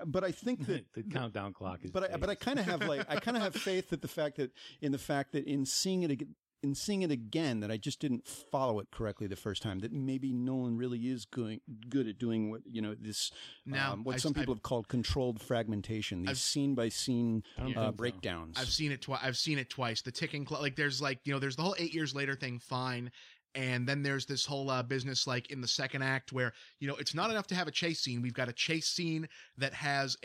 but I think that the countdown clock is. But I kind of have faith that in seeing it again, that I just didn't follow it correctly the first time. That maybe Nolan really is good at doing what this what some people have called controlled fragmentation, these scene by scene breakdowns. I've seen it twice. The ticking clock, there's there's the whole 8 years later thing, fine. And then there's this whole business in the second act where, it's not enough to have a chase scene. We've got a chase scene that has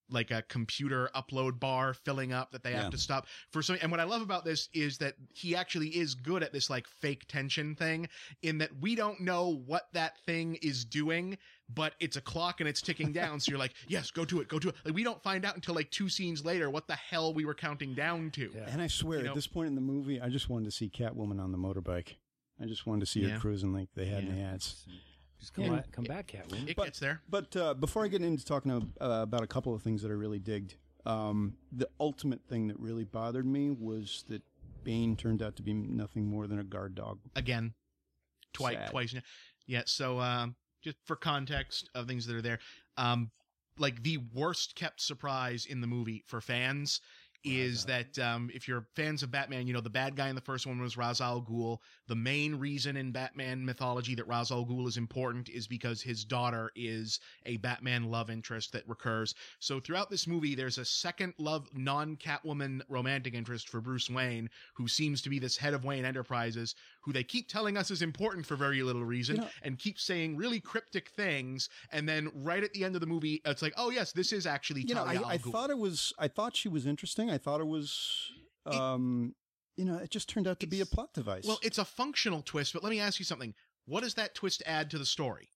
like a computer upload bar filling up that they have to stop for some. And what I love about this is that he actually is good at this fake tension thing, in that we don't know what that thing is doing, but it's a clock and it's ticking down. So you're like, yes, go to it. We don't find out until 2 scenes later what the hell we were counting down to. Yeah. And I swear at this point in the movie, I just wanted to see Catwoman on the motorbike. I just wanted to see her cruising like they had in the ads. Just come back, Catwoman. It gets there. But before I get into talking about a couple of things that I really digged, the ultimate thing that really bothered me was that Bane turned out to be nothing more than a guard dog. Again. Twice. Yeah, so just for context of things that are there, the worst kept surprise in the movie for fans is that if you're fans of Batman, the bad guy in the first one was Ra's al Ghul. The main reason in Batman mythology that Ra's al Ghul is important is because his daughter is a Batman love interest that recurs. So throughout this movie, there's a second non-Catwoman romantic interest for Bruce Wayne, who seems to be this head of Wayne Enterprises, who they keep telling us is important for very little reason, and keep saying really cryptic things. And then right at the end of the movie, it's like, oh yes, this is actually Talia al Ghul. I thought she was interesting. I thought it was, it just turned out to be a plot device. Well, it's a functional twist, but let me ask you something. What does that twist add to the story?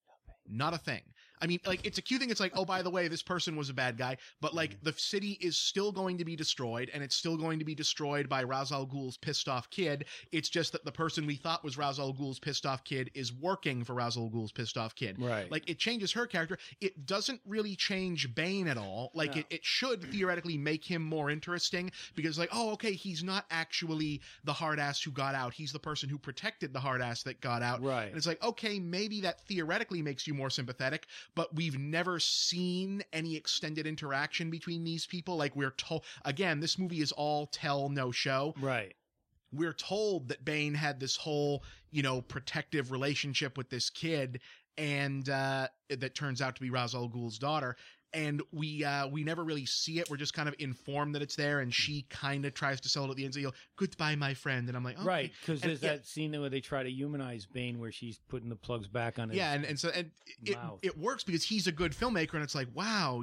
Not a thing. I mean, like, it's a cute thing. It's like, oh, by the way, this person was a bad guy, but like the city is still going to be destroyed, and it's still going to be destroyed by Ra's al Ghul's pissed off kid. It's just that the person we thought was Ra's al Ghul's pissed off kid is working for Ra's al Ghul's pissed off kid. Right. Like, it changes her character. It doesn't really change Bane at all. Like, No. it should theoretically make him more interesting because, like, oh, okay, he's not actually the hard ass who got out. He's the person who protected the hard ass that got out. Right. And it's like, okay, maybe that theoretically makes you more sympathetic, but we've never seen any extended interaction between these people. Like, we're told, again, this movie is all tell, no show. Right. We're told that Bane had this whole, protective relationship with this kid, and that turns out to be Ra's al Ghul's daughter. And we never really see it. We're just kind of informed that it's there, and she kind of tries to sell it at the end. So goodbye, my friend. And I'm like, okay. Right, because And there's that scene where they try to humanize Bane, where she's putting the plugs back on his mouth. it works because he's a good filmmaker, and it's like, wow,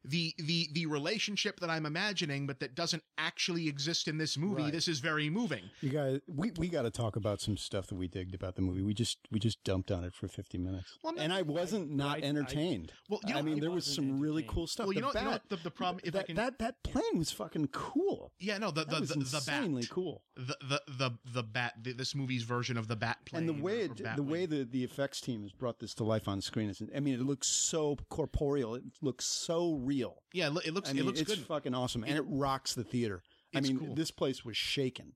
the relationship that I'm imagining, but that doesn't actually exist in this movie. Right. This is very moving. You guys, we got to talk about some stuff that we digged about the movie. We just dumped on it for 50 minutes, Well, no, and I wasn't not entertained. Well, I mean, there was wasn't some really entertained. cool stuff. Well, you The know bat- what the problem? If I can, that plane was fucking cool. yeah, no, the That was insanely bat, cool. the bat, this movie's version of the bat plane, And the way Batwing. the effects team has brought this to life on screen is, I mean, it looks so corporeal. It looks so real. yeah, it looks It's good. fucking awesome, and it rocks the theater. I It's mean, cool. this place was shaking.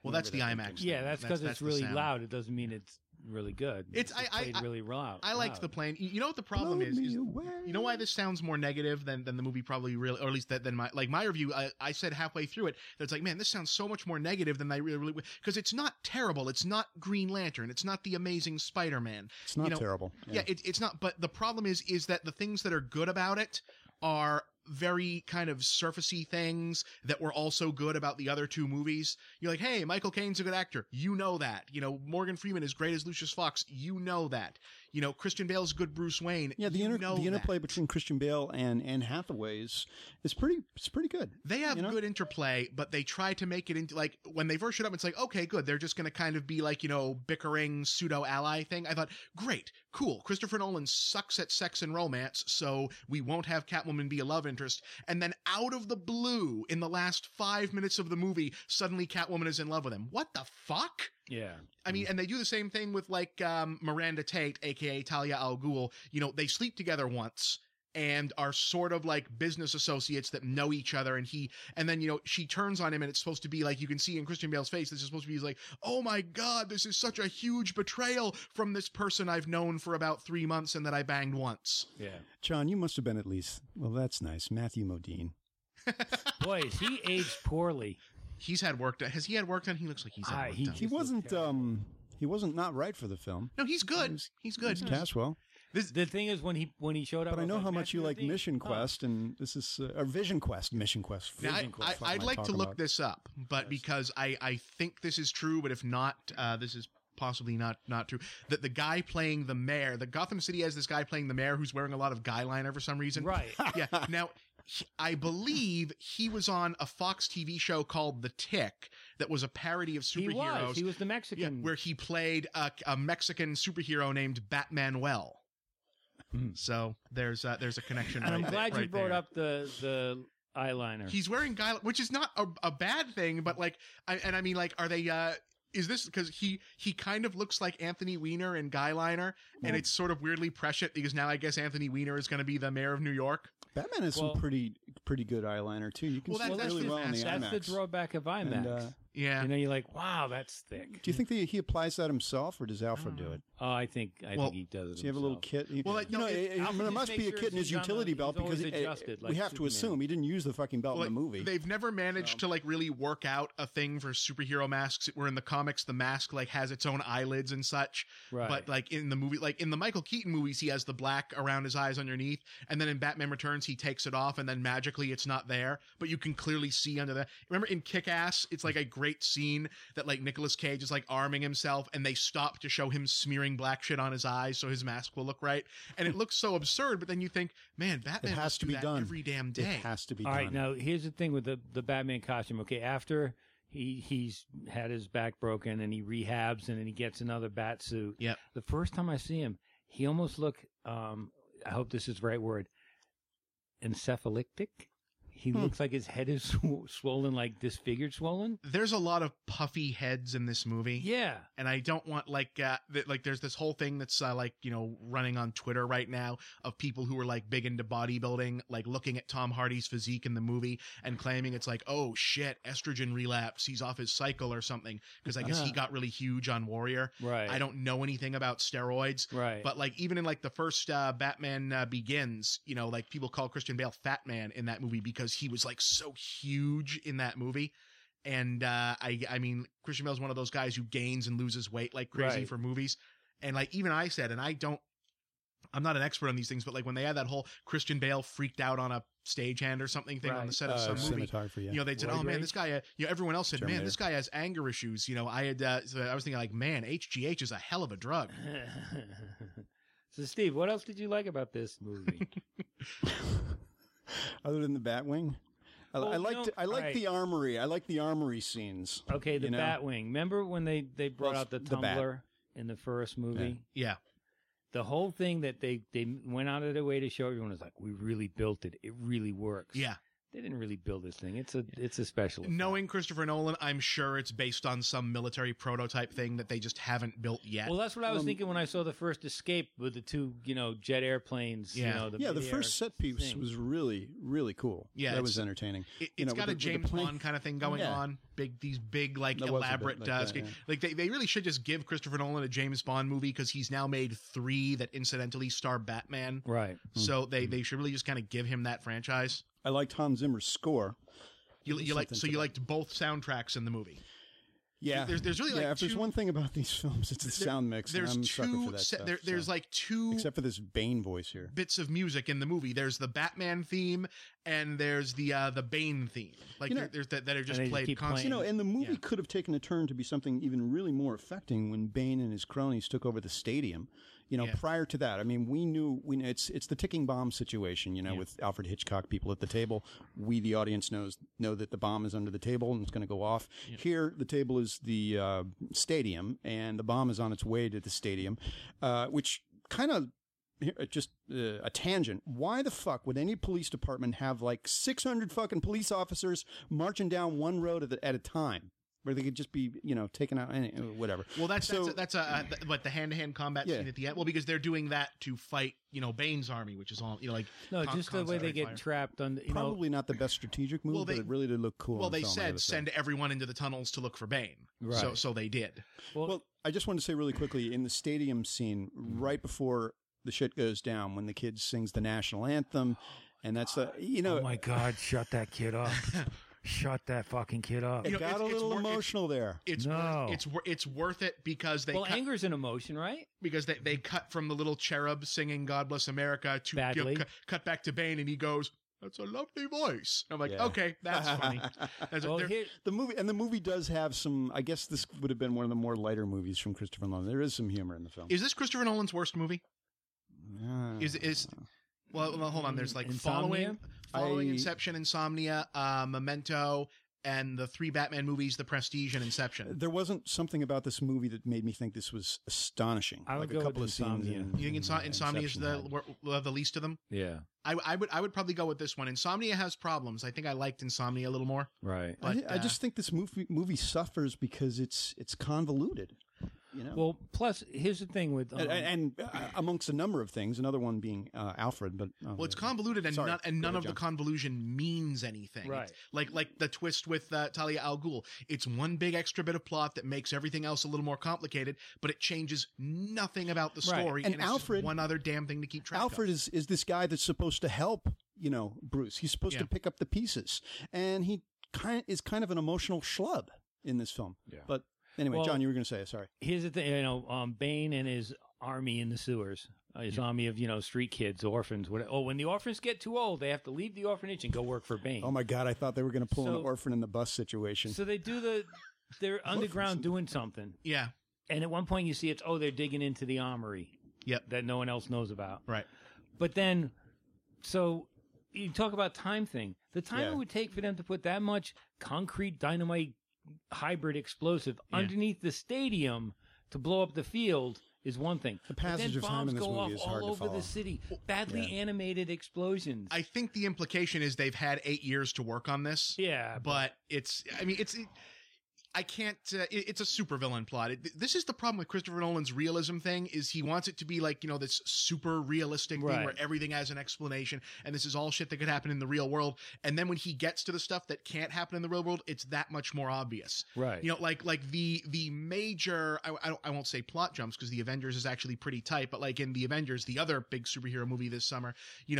Well, that's the IMAX. Yeah, thing. that's because it's the really sound. loud. It doesn't mean it's really good. It's- just I- played really loud. I liked the plane. You know what the problem Blow is? me away. You know why this sounds more negative than the movie probably really, or at least than my review. I said halfway through it that it's like, man, this sounds so much more negative than I really because it's not terrible. It's not Green Lantern. It's not the Amazing Spider-Man. It's not terrible. Yeah, it's not. But the problem is that the things that are good about it are very kind of surfacey things that were also good about the other two movies. You're like, hey, Michael Caine's a good actor. You know that. Morgan Freeman is great as Lucius Fox. You know that. Christian Bale's a good Bruce Wayne. Yeah, the that. interplay between Christian Bale and Anne Hathaway is pretty good. They have good interplay, but they try to make it into, like, when they first showed up, it's like, okay, good. They're just going to kind of be like, bickering pseudo-ally thing. I thought, great, cool. Christopher Nolan sucks at sex and romance, so we won't have Catwoman be a love interest. And then out of the blue, in the last 5 minutes of the movie, suddenly Catwoman is in love with him. What the fuck? Yeah. I mean, and they do the same thing with, like, Miranda Tate, aka Talia al Ghul. They sleep together once and are sort of like business associates that know each other. And then, she turns on him, and it's supposed to be like, you can see in Christian Bale's face, this is supposed to be like, oh my God, this is such a huge betrayal from this person I've known for about 3 months and that I banged once. Yeah. John, you must have been at least, well, that's nice. Matthew Modine. Boy, is he aged poorly. He's had work done. Has he had work done? He looks like he's had work done. He wasn't not right for the film. No, he's good. He's good. Caswell. The thing is, when he showed up, But I know how much you like Matthew Modine. Mission Quest, and this is or Vision Quest. Mission Quest. Now, Vision Quest. What I'd am I like to talking look about? this up, but because I think this is true, but if not, this is possibly not true. That the guy playing the mayor, the Gotham City has this guy playing the mayor who's wearing a lot of guy liner for some reason. Right. Yeah. Now, I believe he was on a Fox TV show called The Tick that was a parody of superheroes. He was the Mexican. Yeah, where he played a Mexican superhero named Batmanuel. So there's a connection. And right I'm glad there, you brought right up the eyeliner. He's wearing guy, which is not a bad thing, but like, I mean, like, are they? Is this because he kind of looks like Anthony Weiner in Guyliner, and it's sort of weirdly prescient because now I guess Anthony Weiner is going to be the mayor of New York. Batman has some pretty good eyeliner too. You can see it really well in the IMAX. That's the drawback of IMAX. And, yeah, you're like, wow, that's thick. do you think that he applies that himself, or does Alfred do it? Oh, I think he does it. Does he have a little kit? Well, like, you know, Alfred there just must makes be a sure kit in his he's on utility the- belt he's because always adjusted, like we have to Superman. assume he didn't use the fucking belt like, in the movie. They've never managed to like really work out a thing for superhero masks. Where in the comics the mask like has its own eyelids and such. Right. But like in the movie, like in the Michael Keaton movies, he has the black around his eyes underneath, and then in Batman Returns he takes it off, and then magically it's not there, but you can clearly see under that. Remember in Kick-Ass, it's like a great scene that like Nicolas Cage is like arming himself, and they stop to show him smearing black shit on his eyes so his mask will look right, and it looks so absurd. But then you think, man, Batman It has must to do be that done every damn day. It has to be All done. right, now here's the thing with the Batman costume. Okay, after he's had his back broken and he rehabs and then he gets another bat suit. Yep. The first time I see him, he almost looked I hope this is the right word, encephalitic. He looks like his head is swollen, like disfigured swollen. There's a lot of puffy heads in this movie. Yeah. And I don't want like there's this whole thing that's running on Twitter right now of people who are like big into bodybuilding, like looking at Tom Hardy's physique in the movie and claiming it's like, oh shit, estrogen relapse, he's off his cycle or something, because I guess he got really huge on Warrior. Right. I don't know anything about steroids. Right. But like even in like the first Batman Begins, like people call Christian Bale Fat Man in that movie because he was like so huge in that movie. And I mean, Christian Bale's one of those guys who gains and loses weight like crazy for movies. And like even I said, and I'm not an expert on these things, but like when they had that whole Christian Bale freaked out on a stagehand or something thing on the set of some movie, they said, oh man, this guy, everyone else said, man, this guy has anger issues. So I was thinking like, man, HGH is a hell of a drug. So Steve, what else did you like about this movie? Other than the Batwing? I liked the armory. I like the armory scenes. Okay, the Batwing. Remember when they brought out the tumbler in the first movie? Yeah. The whole thing that they went out of their way to show everyone was like, we really built it. It really works. Yeah. They didn't really build this thing. It's a special effect. Knowing Christopher Nolan, I'm sure it's based on some military prototype thing that they just haven't built yet. Well, that's what I was thinking when I saw the first Escape with the two, jet airplanes. Yeah, the first set piece was really, really cool. Yeah, that was entertaining. It's got a James Bond kind of thing going on. These big elaborate like they really should just give Christopher Nolan a James Bond movie because he's now made 3 that incidentally star Batman. Right. So they should really just kind of give him that franchise. I liked Hans Zimmer's score. You liked both soundtracks in the movie. Yeah, there's really if there's one thing about these films, it's the sound mix. There's I'm a sucker for that stuff, there's like 2, except for this Bane voice here, bits of music in the movie. There's the Batman theme and there's the Bane theme. Like there's that are just played constantly. And the movie could have taken a turn to be something even really more affecting when Bane and his cronies took over the stadium. Prior to that, I mean, we knew it's the ticking bomb situation, with Alfred Hitchcock people at the table. We, the audience, know that the bomb is under the table and it's going to go off. Yeah. Here, the table is the stadium and the bomb is on its way to the stadium, which kind of just a tangent. Why the fuck would any police department have like 600 fucking police officers marching down one road at a time? Where they could just be, taken out, whatever. Well, that's the hand-to-hand combat scene at the end. Well, because they're doing that to fight, Bane's army, which is all, just the way they get trapped on. Probably not the best strategic move, but it really did look cool. Well, they said send everyone into the tunnels to look for Bane, right? So they did. Well, I just want to say really quickly in the stadium scene, right before the shit goes down, when the kid sings the national anthem, and that's the Oh my God! Shut that kid up. Shut that fucking kid up. It got a little emotional there. It's worth it because they anger's an emotion, right? Because they cut from the little cherub singing God Bless America to cut back to Bane, and he goes, that's a lovely voice. I'm like, okay, that's funny. The movie does have some, I guess this would have been one of the more lighter movies from Christopher Nolan. There is some humor in the film. Is this Christopher Nolan's worst movie? Well, hold on. There's like following Inception, Insomnia, Memento, and the 3 Batman movies, The Prestige and Inception. There wasn't something about this movie that made me think this was astonishing. I would go with Insomnia. You think Insomnia is the least of them? Yeah. I would probably go with this one. Insomnia has problems. I think I liked Insomnia a little more. Right. But, I just think this movie suffers because it's convoluted. Well, plus here's the thing with and amongst a number of things, another one being Alfred. But it's convoluted and none of the convolution means anything. Right. Like the twist with Talia al Ghul. It's one big extra bit of plot that makes everything else a little more complicated, but it changes nothing about the story. And it's Alfred, just one other damn thing to keep track of. Alfred is this guy that's supposed to help. Bruce. He's supposed to pick up the pieces, and he is kind of an emotional schlub in this film. Yeah. But anyway, John, you were going to say, sorry. Here's the thing, Bane and his army in the sewers, his army of, street kids, orphans. When the orphans get too old, they have to leave the orphanage and go work for Bane. Oh my God, I thought they were going to pull an orphan in the bus situation. So they do they're underground doing something. Yeah. And at one point you see they're digging into the armory. Yep. That no one else knows about. Right. But then, so you talk about time thing. The time it would take for them to put that much concrete dynamite hybrid explosive underneath the stadium to blow up the field is one thing. The passage but then of time bombs in this go movie off is hard all to over follow. the city. Badly animated explosions. I think the implication is they've had 8 years to work on this. Yeah, but I can't. It's a supervillain plot. This is the problem with Christopher Nolan's realism thing. Is he wants it to be like, this super realistic thing where everything has an explanation, and this is all shit that could happen in the real world. And then when he gets to the stuff that can't happen in the real world, it's that much more obvious. Right. Like the major. I won't say plot jumps because the Avengers is actually pretty tight. But like in the Avengers, the other big superhero movie this summer,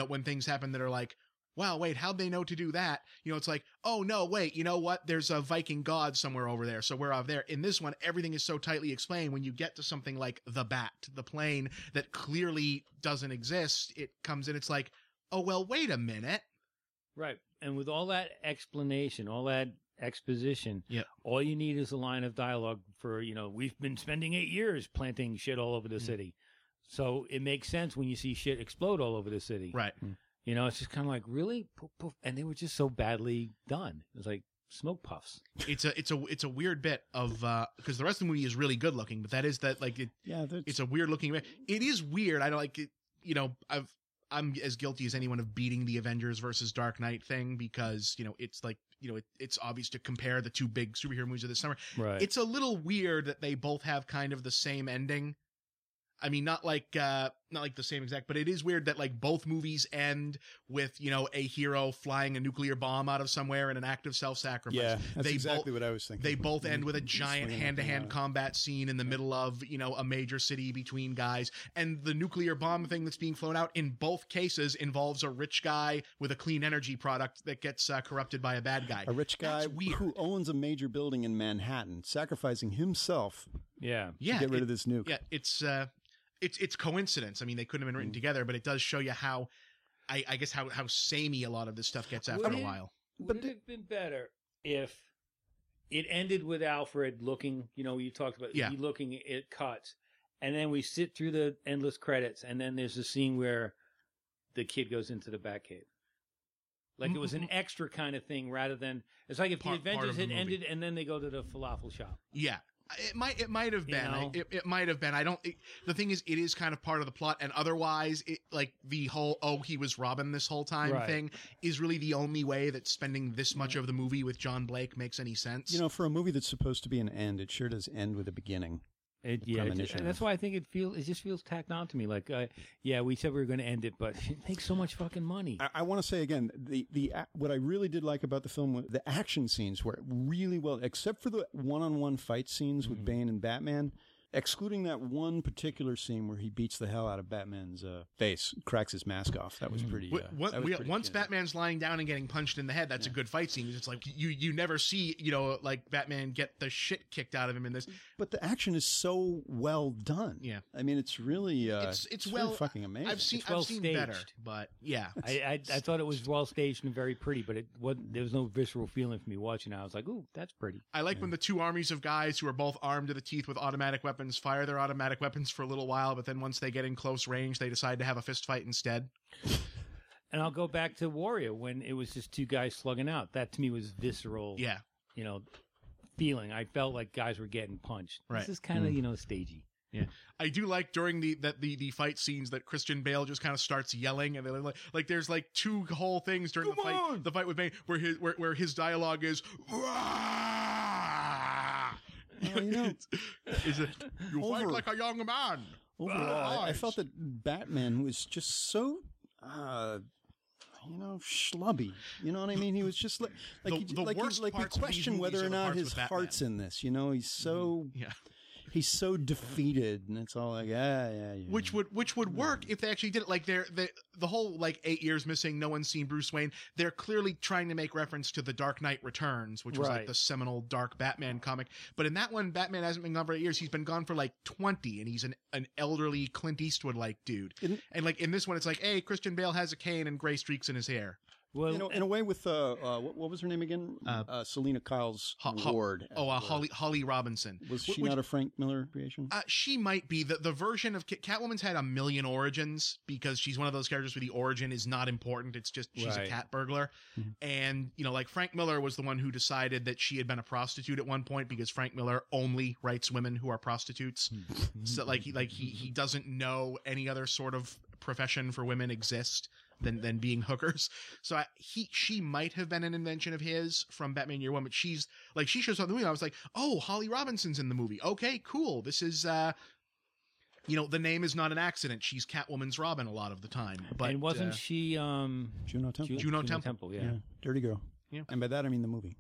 when things happen that are like, wow, wait, how'd they know to do that? It's like, oh, no, wait, you know what? There's a Viking god somewhere over there, so we're off there. In this one, everything is so tightly explained. When you get to something like the Bat, the plane that clearly doesn't exist, it comes in, it's like, oh, well, wait a minute. Right. And with all that explanation, all that exposition, all you need is a line of dialogue for, we've been spending 8 years planting shit all over the city. So it makes sense when you see shit explode all over the city. Right. It's just kind of like, really? Poof, poof. And they were just so badly done. It was like smoke puffs. It's a weird bit of because the rest of the movie is really good looking, but it's a weird looking. It is weird. I don't like it. I'm as guilty as anyone of beating the Avengers versus Dark Knight thing because it's like it's obvious to compare the two big superhero movies of this summer. Right. It's a little weird that they both have kind of the same ending. I mean, not like the same exact, but it is weird that like both movies end with, a hero flying a nuclear bomb out of somewhere in an act of self-sacrifice. Yeah, that's exactly what I was thinking. They both end with a giant hand-to-hand combat scene in the middle of, a major city between guys. And the nuclear bomb thing that's being flown out in both cases involves a rich guy with a clean energy product that gets corrupted by a bad guy. A rich guy who owns a major building in Manhattan, sacrificing himself to get rid of this nuke. Yeah, it's coincidence. I mean, they couldn't have been written together, but it does show you how, I guess, how samey a lot of this stuff gets after a while. Would it have been better if it ended with Alfred looking, you talked about he looking at cuts, and then we sit through the endless credits, and then there's a scene where the kid goes into the Batcave. Like it was an extra kind of thing rather than, it's like if the Avengers had ended and then they go to the falafel shop. Yeah. It might have been. It might have been. The thing is, it is kind of part of the plot, and otherwise, like the whole he was Robin this whole time thing is really the only way that spending this much of the movie with John Blake makes any sense. For a movie that's supposed to be an end, it sure does end with a beginning. That's why I think it just feels tacked on to me. Like, we said we were going to end it, but it makes so much fucking money. I want to say again, what I really did like about the film, the action scenes were really well, except for the one-on-one fight scenes with Bane and Batman. Excluding that one particular scene where he beats the hell out of Batman's face, cracks his mask off. That was pretty. Once Batman's lying down and getting punched in the head, that's a good fight scene. It's like you never see like Batman get the shit kicked out of him in this. But the action is so well done. Yeah, I mean it's really it's well really fucking amazing. I've seen staged. better, but yeah, I thought it was well staged and very pretty, but there was no visceral feeling for me watching it. I was like, ooh, that's pretty. I like when the two armies of guys who are both armed to the teeth with automatic weapons fire their automatic weapons for a little while, but then once they get in close range, they decide to have a fist fight instead. And I'll go back to Warrior when it was just two guys slugging out. That to me was visceral. Yeah, feeling. I felt like guys were getting punched. Right. This is kind of stagey. Yeah, I do like during the fight scenes that Christian Bale just kind of starts yelling, and they're like there's like two whole things during the fight with Bane where his dialogue is. You fight like a young man. Overall, I felt that Batman was just so, schlubby. You know what I mean? He was just like we question whether or not his heart's in this. He's so he's so defeated, and it's all like Which would work if they actually did it. Like the whole 8 years missing, no one's seen Bruce Wayne. They're clearly trying to make reference to The Dark Knight Returns, which was like the seminal dark Batman comic. But in that one, Batman hasn't been gone for 8 years. He's been gone for 20, and he's an elderly Clint Eastwood dude. And in this one, it's like, hey, Christian Bale has a cane and gray streaks in his hair. Well, in a way with what was her name again? Selena Kyle's ward. Holly Robinson. Was she not a Frank Miller creation? She might be. The version of Catwoman's had a million origins because she's one of those characters where the origin is not important. It's just she's a cat burglar. Mm-hmm. And, like Frank Miller was the one who decided that she had been a prostitute at one point because Frank Miller only writes women who are prostitutes. Mm-hmm. So he doesn't know any other sort of profession for women exist than being hookers. So she might have been an invention of his from Batman Year One, but she shows up in the movie. I was like, oh, Holly Robinson's in the movie. Okay, cool. This is, the name is not an accident. She's Catwoman's Robin a lot of the time. But and wasn't she Juno Temple? Juno Temple, yeah. Dirty Girl. Yeah. And by that I mean the movie.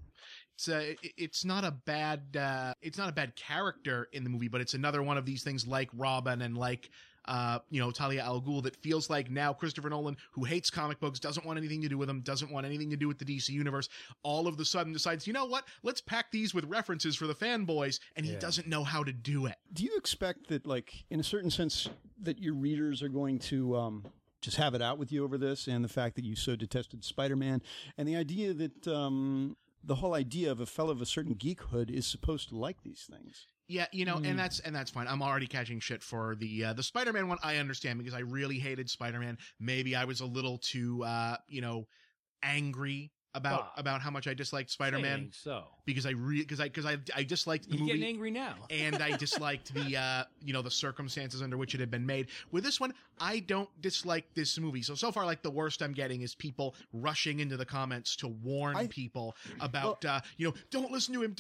It's not a bad character in the movie, but it's another one of these things like Robin and like Talia al Ghul that feels like now Christopher Nolan, who hates comic books, doesn't want anything to do with them, doesn't want anything to do with the DC universe, all of the sudden decides, you know what, let's pack these with references for the fanboys, and he doesn't know how to do it. Do you expect that, like, in a certain sense, that your readers are going to just have it out with you over this, and the fact that you so detested Spider-Man, and the idea that the whole idea of a fellow of a certain geekhood is supposed to like these things? Yeah, and that's fine. I'm already catching shit for the Spider-Man one. I understand because I really hated Spider-Man. Maybe I was a little too angry about how much I disliked Spider-Man. So because I disliked the movie. You're getting angry now. And I disliked the the circumstances under which it had been made. With this one, I don't dislike this movie. So far, like, the worst I'm getting is people rushing into the comments to warn people about don't listen to him,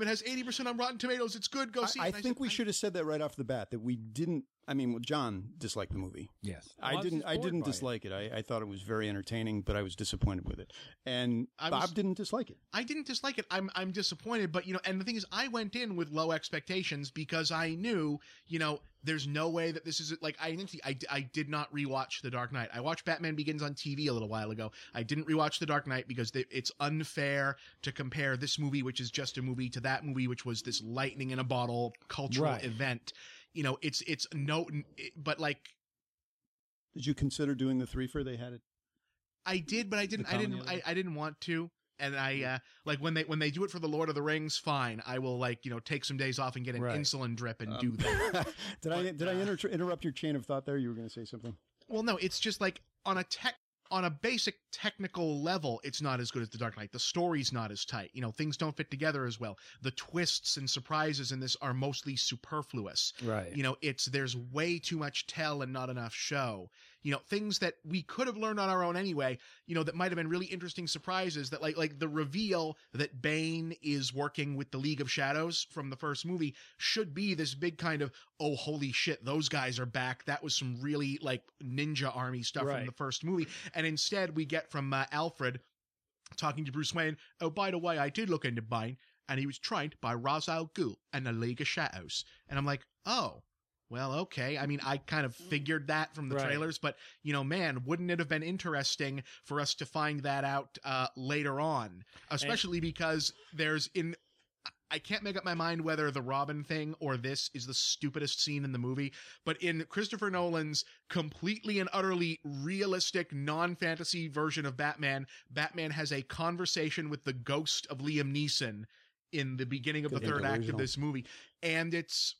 it has 80% on Rotten Tomatoes, it's good, go see it. I think we should have said that right off the bat, that we didn't. I mean, John disliked the movie. Yes. I didn't dislike it. I thought it was very entertaining, but I was disappointed with it. And Bob didn't dislike it. I didn't dislike it. I'm disappointed, but and the thing is, I went in with low expectations because I knew, there's no way that this is like, I did not rewatch The Dark Knight. I watched Batman Begins on TV a little while ago. I didn't rewatch The Dark Knight because it's unfair to compare this movie, which is just a movie, to that movie, which was this lightning in a bottle cultural event. It's no, but like, did you consider doing the threefer? They had it. I did, but I didn't want to. And I, like, when they do it for the Lord of the Rings, fine. I will, take some days off and get an insulin drip and do that. Did I interrupt your chain of thought there? You were going to say something. Well, no, it's just like on a basic technical level, it's not as good as The Dark Knight. The story's not as tight. Things don't fit together as well. The twists and surprises in this are mostly superfluous. Right. There's way too much tell and not enough show. Things that we could have learned on our own anyway, that might have been really interesting surprises, that like the reveal that Bane is working with the League of Shadows from the first movie should be this big kind of, oh, holy shit, those guys are back. That was some really like ninja army stuff from the first movie. And instead we get from Alfred talking to Bruce Wayne, oh, by the way, I did look into Bane and he was trained by Ra's al Ghul and the League of Shadows. And I'm like, oh, well, okay. I mean, I kind of figured that from the trailers, but, man, wouldn't it have been interesting for us to find that out later on? Especially because I can't make up my mind whether the Robin thing or this is the stupidest scene in the movie, but in Christopher Nolan's completely and utterly realistic, non-fantasy version of Batman, Batman has a conversation with the ghost of Liam Neeson in the beginning of the third act of this movie. And it's...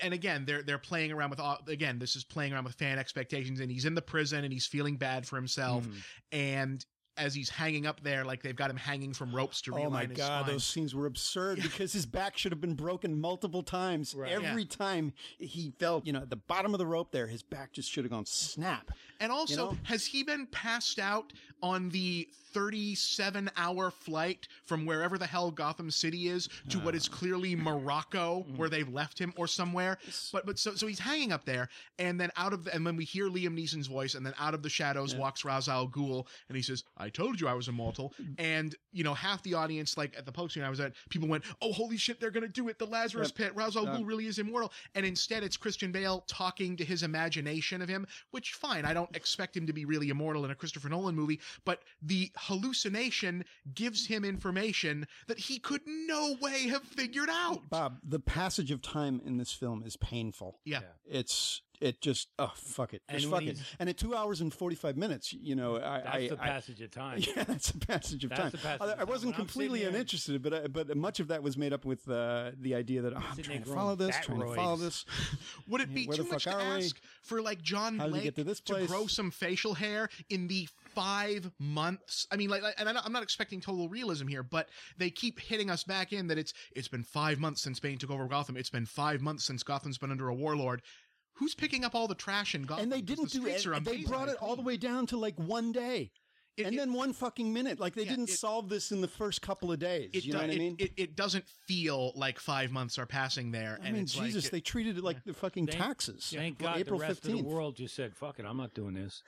and again, they're playing around with, again, this is playing around with fan expectations, and he's in the prison and he's feeling bad for himself. And as he's hanging up there, like they've got him hanging from ropes to realign his spine. Oh my God, those scenes were absurd because his back should have been broken multiple times. Right. Every time he felt, at the bottom of the rope there, his back just should have gone snap. And also, has he been passed out on the 37-hour flight from wherever the hell Gotham City is to what is clearly Morocco, where they've left him, or somewhere? But so he's hanging up there, and then and when we hear Liam Neeson's voice, and then out of the shadows walks Ra's al Ghul, and he says, I told you I was immortal. And, half the audience, like at the posting I was at, people went, oh, holy shit, they're going to do it. The Lazarus Pit. Ra's al Ghul really is immortal. And instead it's Christian Bale talking to his imagination of him, which fine. I don't expect him to be really immortal in a Christopher Nolan movie, but the hallucination gives him information that he could no way have figured out. Bob, the passage of time in this film is painful. Yeah. It's it just fuck it, just fuck it. And at 2 hours and 45 minutes, that's the passage of time. Yeah, that's a passage of time. I wasn't completely uninterested, but much of that was made up with the idea that I'm trying to follow this. Would it be too much to ask for like John Blake to grow some facial hair in the 5 months? I mean, and I'm not expecting total realism here, but they keep hitting us back in that it's been 5 months since Bane took over Gotham. It's been 5 months since Gotham's been under a warlord. Who's picking up all the trash in Gotham? And they didn't do it. They brought it all the way down to like 1 day. Then 1 fucking minute. Like they didn't solve this in the first couple of days. You know what I mean? It doesn't feel like 5 months are passing there. I mean, Jesus, they treated it like the fucking taxes. Thank God April the rest 15th. Of the world just said, fuck it, I'm not doing this.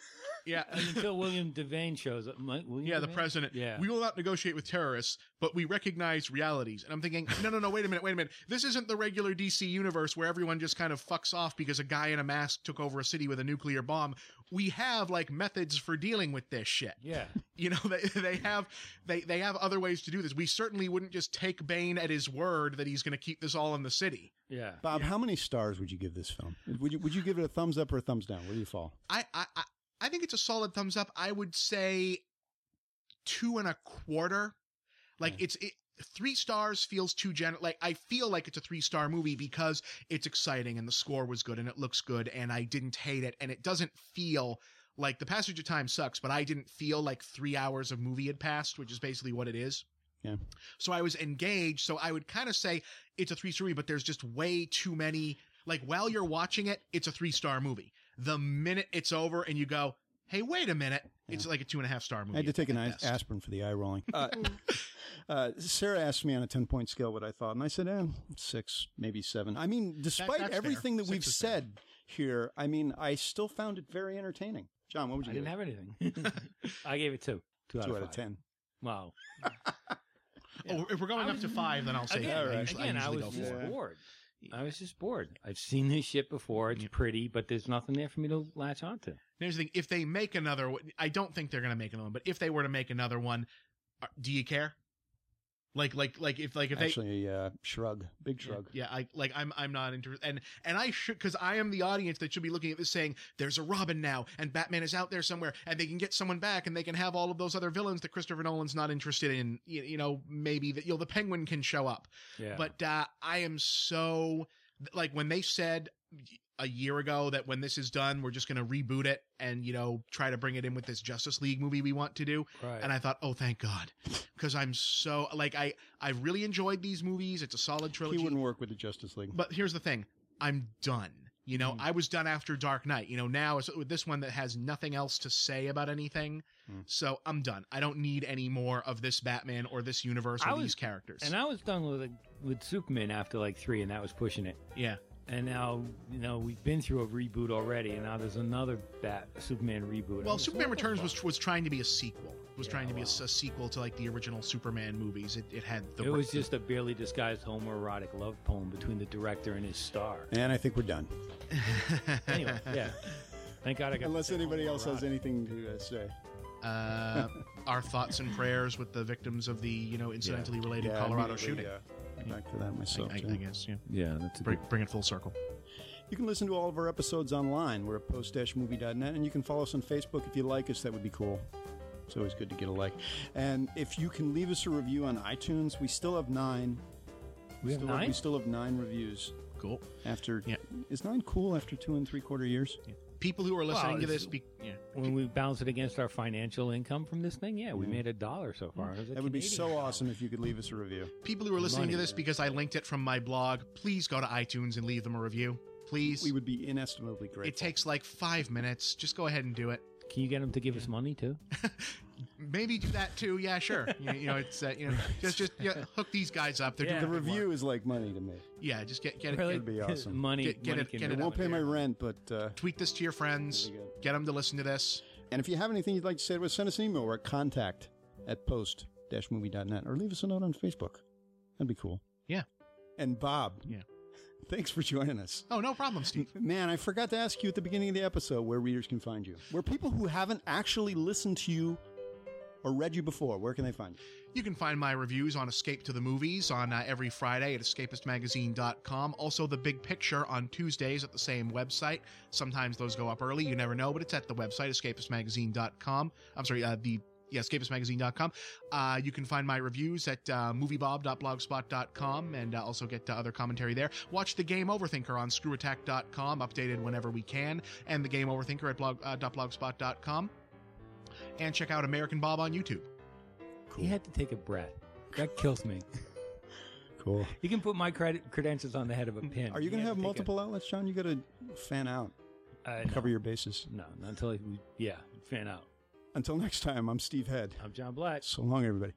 Yeah. Until William Devane shows up. The president. Yeah. We will not negotiate with terrorists, but we recognize realities. And I'm thinking, no, wait a minute. This isn't the regular DC universe where everyone just kind of fucks off because a guy in a mask took over a city with a nuclear bomb. We have like methods for dealing with this shit. Yeah. They have other ways to do this. We certainly wouldn't just take Bane at his word that he's going to keep this all in the city. Yeah. Bob, how many stars would you give this film? Would you give it a thumbs up or a thumbs down? Where do you fall? I think it's a solid thumbs up. I would say 2.25. Like 3 stars feels too generous. Like I feel like it's a 3-star movie because it's exciting and the score was good and it looks good and I didn't hate it and it doesn't feel like the passage of time sucks, but I didn't feel like 3 hours of movie had passed, which is basically what it is. Yeah. So I was engaged. So I would kind of say it's a 3-star movie, but there's just way too many. Like while you're watching it, it's a 3-star movie. The minute it's over and you go, hey, wait a minute, it's like a 2.5-star movie. I had to take an aspirin for the eye rolling. Sarah asked me on a 10-point scale what I thought, and I said, 6, maybe 7. I mean, despite everything that we've said here, I mean, I still found it very entertaining. John, what would you give it? I didn't have anything. I gave it 2. 2 out of 10. Wow. Oh, if we're going up to 5, then I'll say I was just bored. I was just bored. I've seen this shit before. It's pretty, but there's nothing there for me to latch onto. Here's the thing. If they make another one, I don't think they're going to make another one, but if they were to make another one, do you care? Like if actually, shrug, big shrug. Yeah, I'm not interested, and I should, because I am the audience that should be looking at this saying there's a Robin now, and Batman is out there somewhere, and they can get someone back, and they can have all of those other villains that Christopher Nolan's not interested in. Maybe that the Penguin can show up. Yeah. But I am so like when they said a year ago that when this is done, we're just going to reboot it and, try to bring it in with this Justice League movie we want to do. Right. And I thought, oh, thank God. Because I'm so, I really enjoyed these movies. It's a solid trilogy. He wouldn't work with the Justice League. But here's the thing. I'm done. I was done after Dark Knight. Now with this one that has nothing else to say about anything. So I'm done. I don't need any more of this Batman or this universe or these characters. And I was done with Superman after like 3, and that was pushing it. Yeah. And now, we've been through a reboot already, and now there's another Superman reboot. Well, Superman Returns was trying to be a sequel. It was trying to be a sequel to like the original Superman movies. It had the. It was just a barely disguised homoerotic love poem between the director and his star. And I think we're done. Anyway, yeah. Thank God I got. Unless anybody else has anything to say. Our thoughts and prayers with the victims of the incidentally related Colorado shooting. Back to that myself. I guess, yeah. Yeah, that's bring it full circle. You can listen to all of our episodes online. We're at post-movie.net, and you can follow us on Facebook if you like us. That would be cool. It's always good to get a like. And if you can leave us a review on iTunes, we still have 9. We still have 9 reviews. Cool. Is 9 cool after 2 3/4 years? Yeah. People who are listening to this, when we balance it against our financial income from this thing, we made $1 so far. That would be so awesome if you could leave us a review. People who are listening to this because I linked it from my blog, please go to iTunes and leave them a review. Please. We would be inestimably grateful. It takes like 5 minutes. Just go ahead and do it. Can you get them to give us money too? Maybe do that too. Yeah, sure. It's just hook these guys up. The review is like money to me. Yeah, just get it. Really? It'd be awesome. Money. Get it. It won't pay my rent, but tweet this to your friends. Get them to listen to this. And if you have anything you'd like to say to us, send us an email. We're at contact@post-movie.net, or leave us a note on Facebook. That'd be cool. Yeah. And Bob. Yeah. Thanks for joining us. Oh, no problem, Steve. Man, I forgot to ask you at the beginning of the episode where readers can find you. Where people who haven't actually listened to you or read you before, where can they find you? You can find my reviews on Escape to the Movies on every Friday at escapistmagazine.com. Also, The Big Picture on Tuesdays at the same website. Sometimes those go up early. You never know, but it's at the website, escapistmagazine.com. I'm sorry, escapistmagazine.com. You can find my reviews at moviebob.blogspot.com and also get other commentary there. Watch The Game Overthinker on screwattack.com, updated whenever we can, and The Game Overthinker at blogspot.com. And check out American Bob on YouTube. Cool. He had to take a breath. That kills me. Cool. You can put my credentials on the head of a pin. Are you going to have multiple outlets, John? You got to fan out. Cover your bases. No, not until fan out. Until next time, I'm Steve Head. I'm John Black. So long, everybody.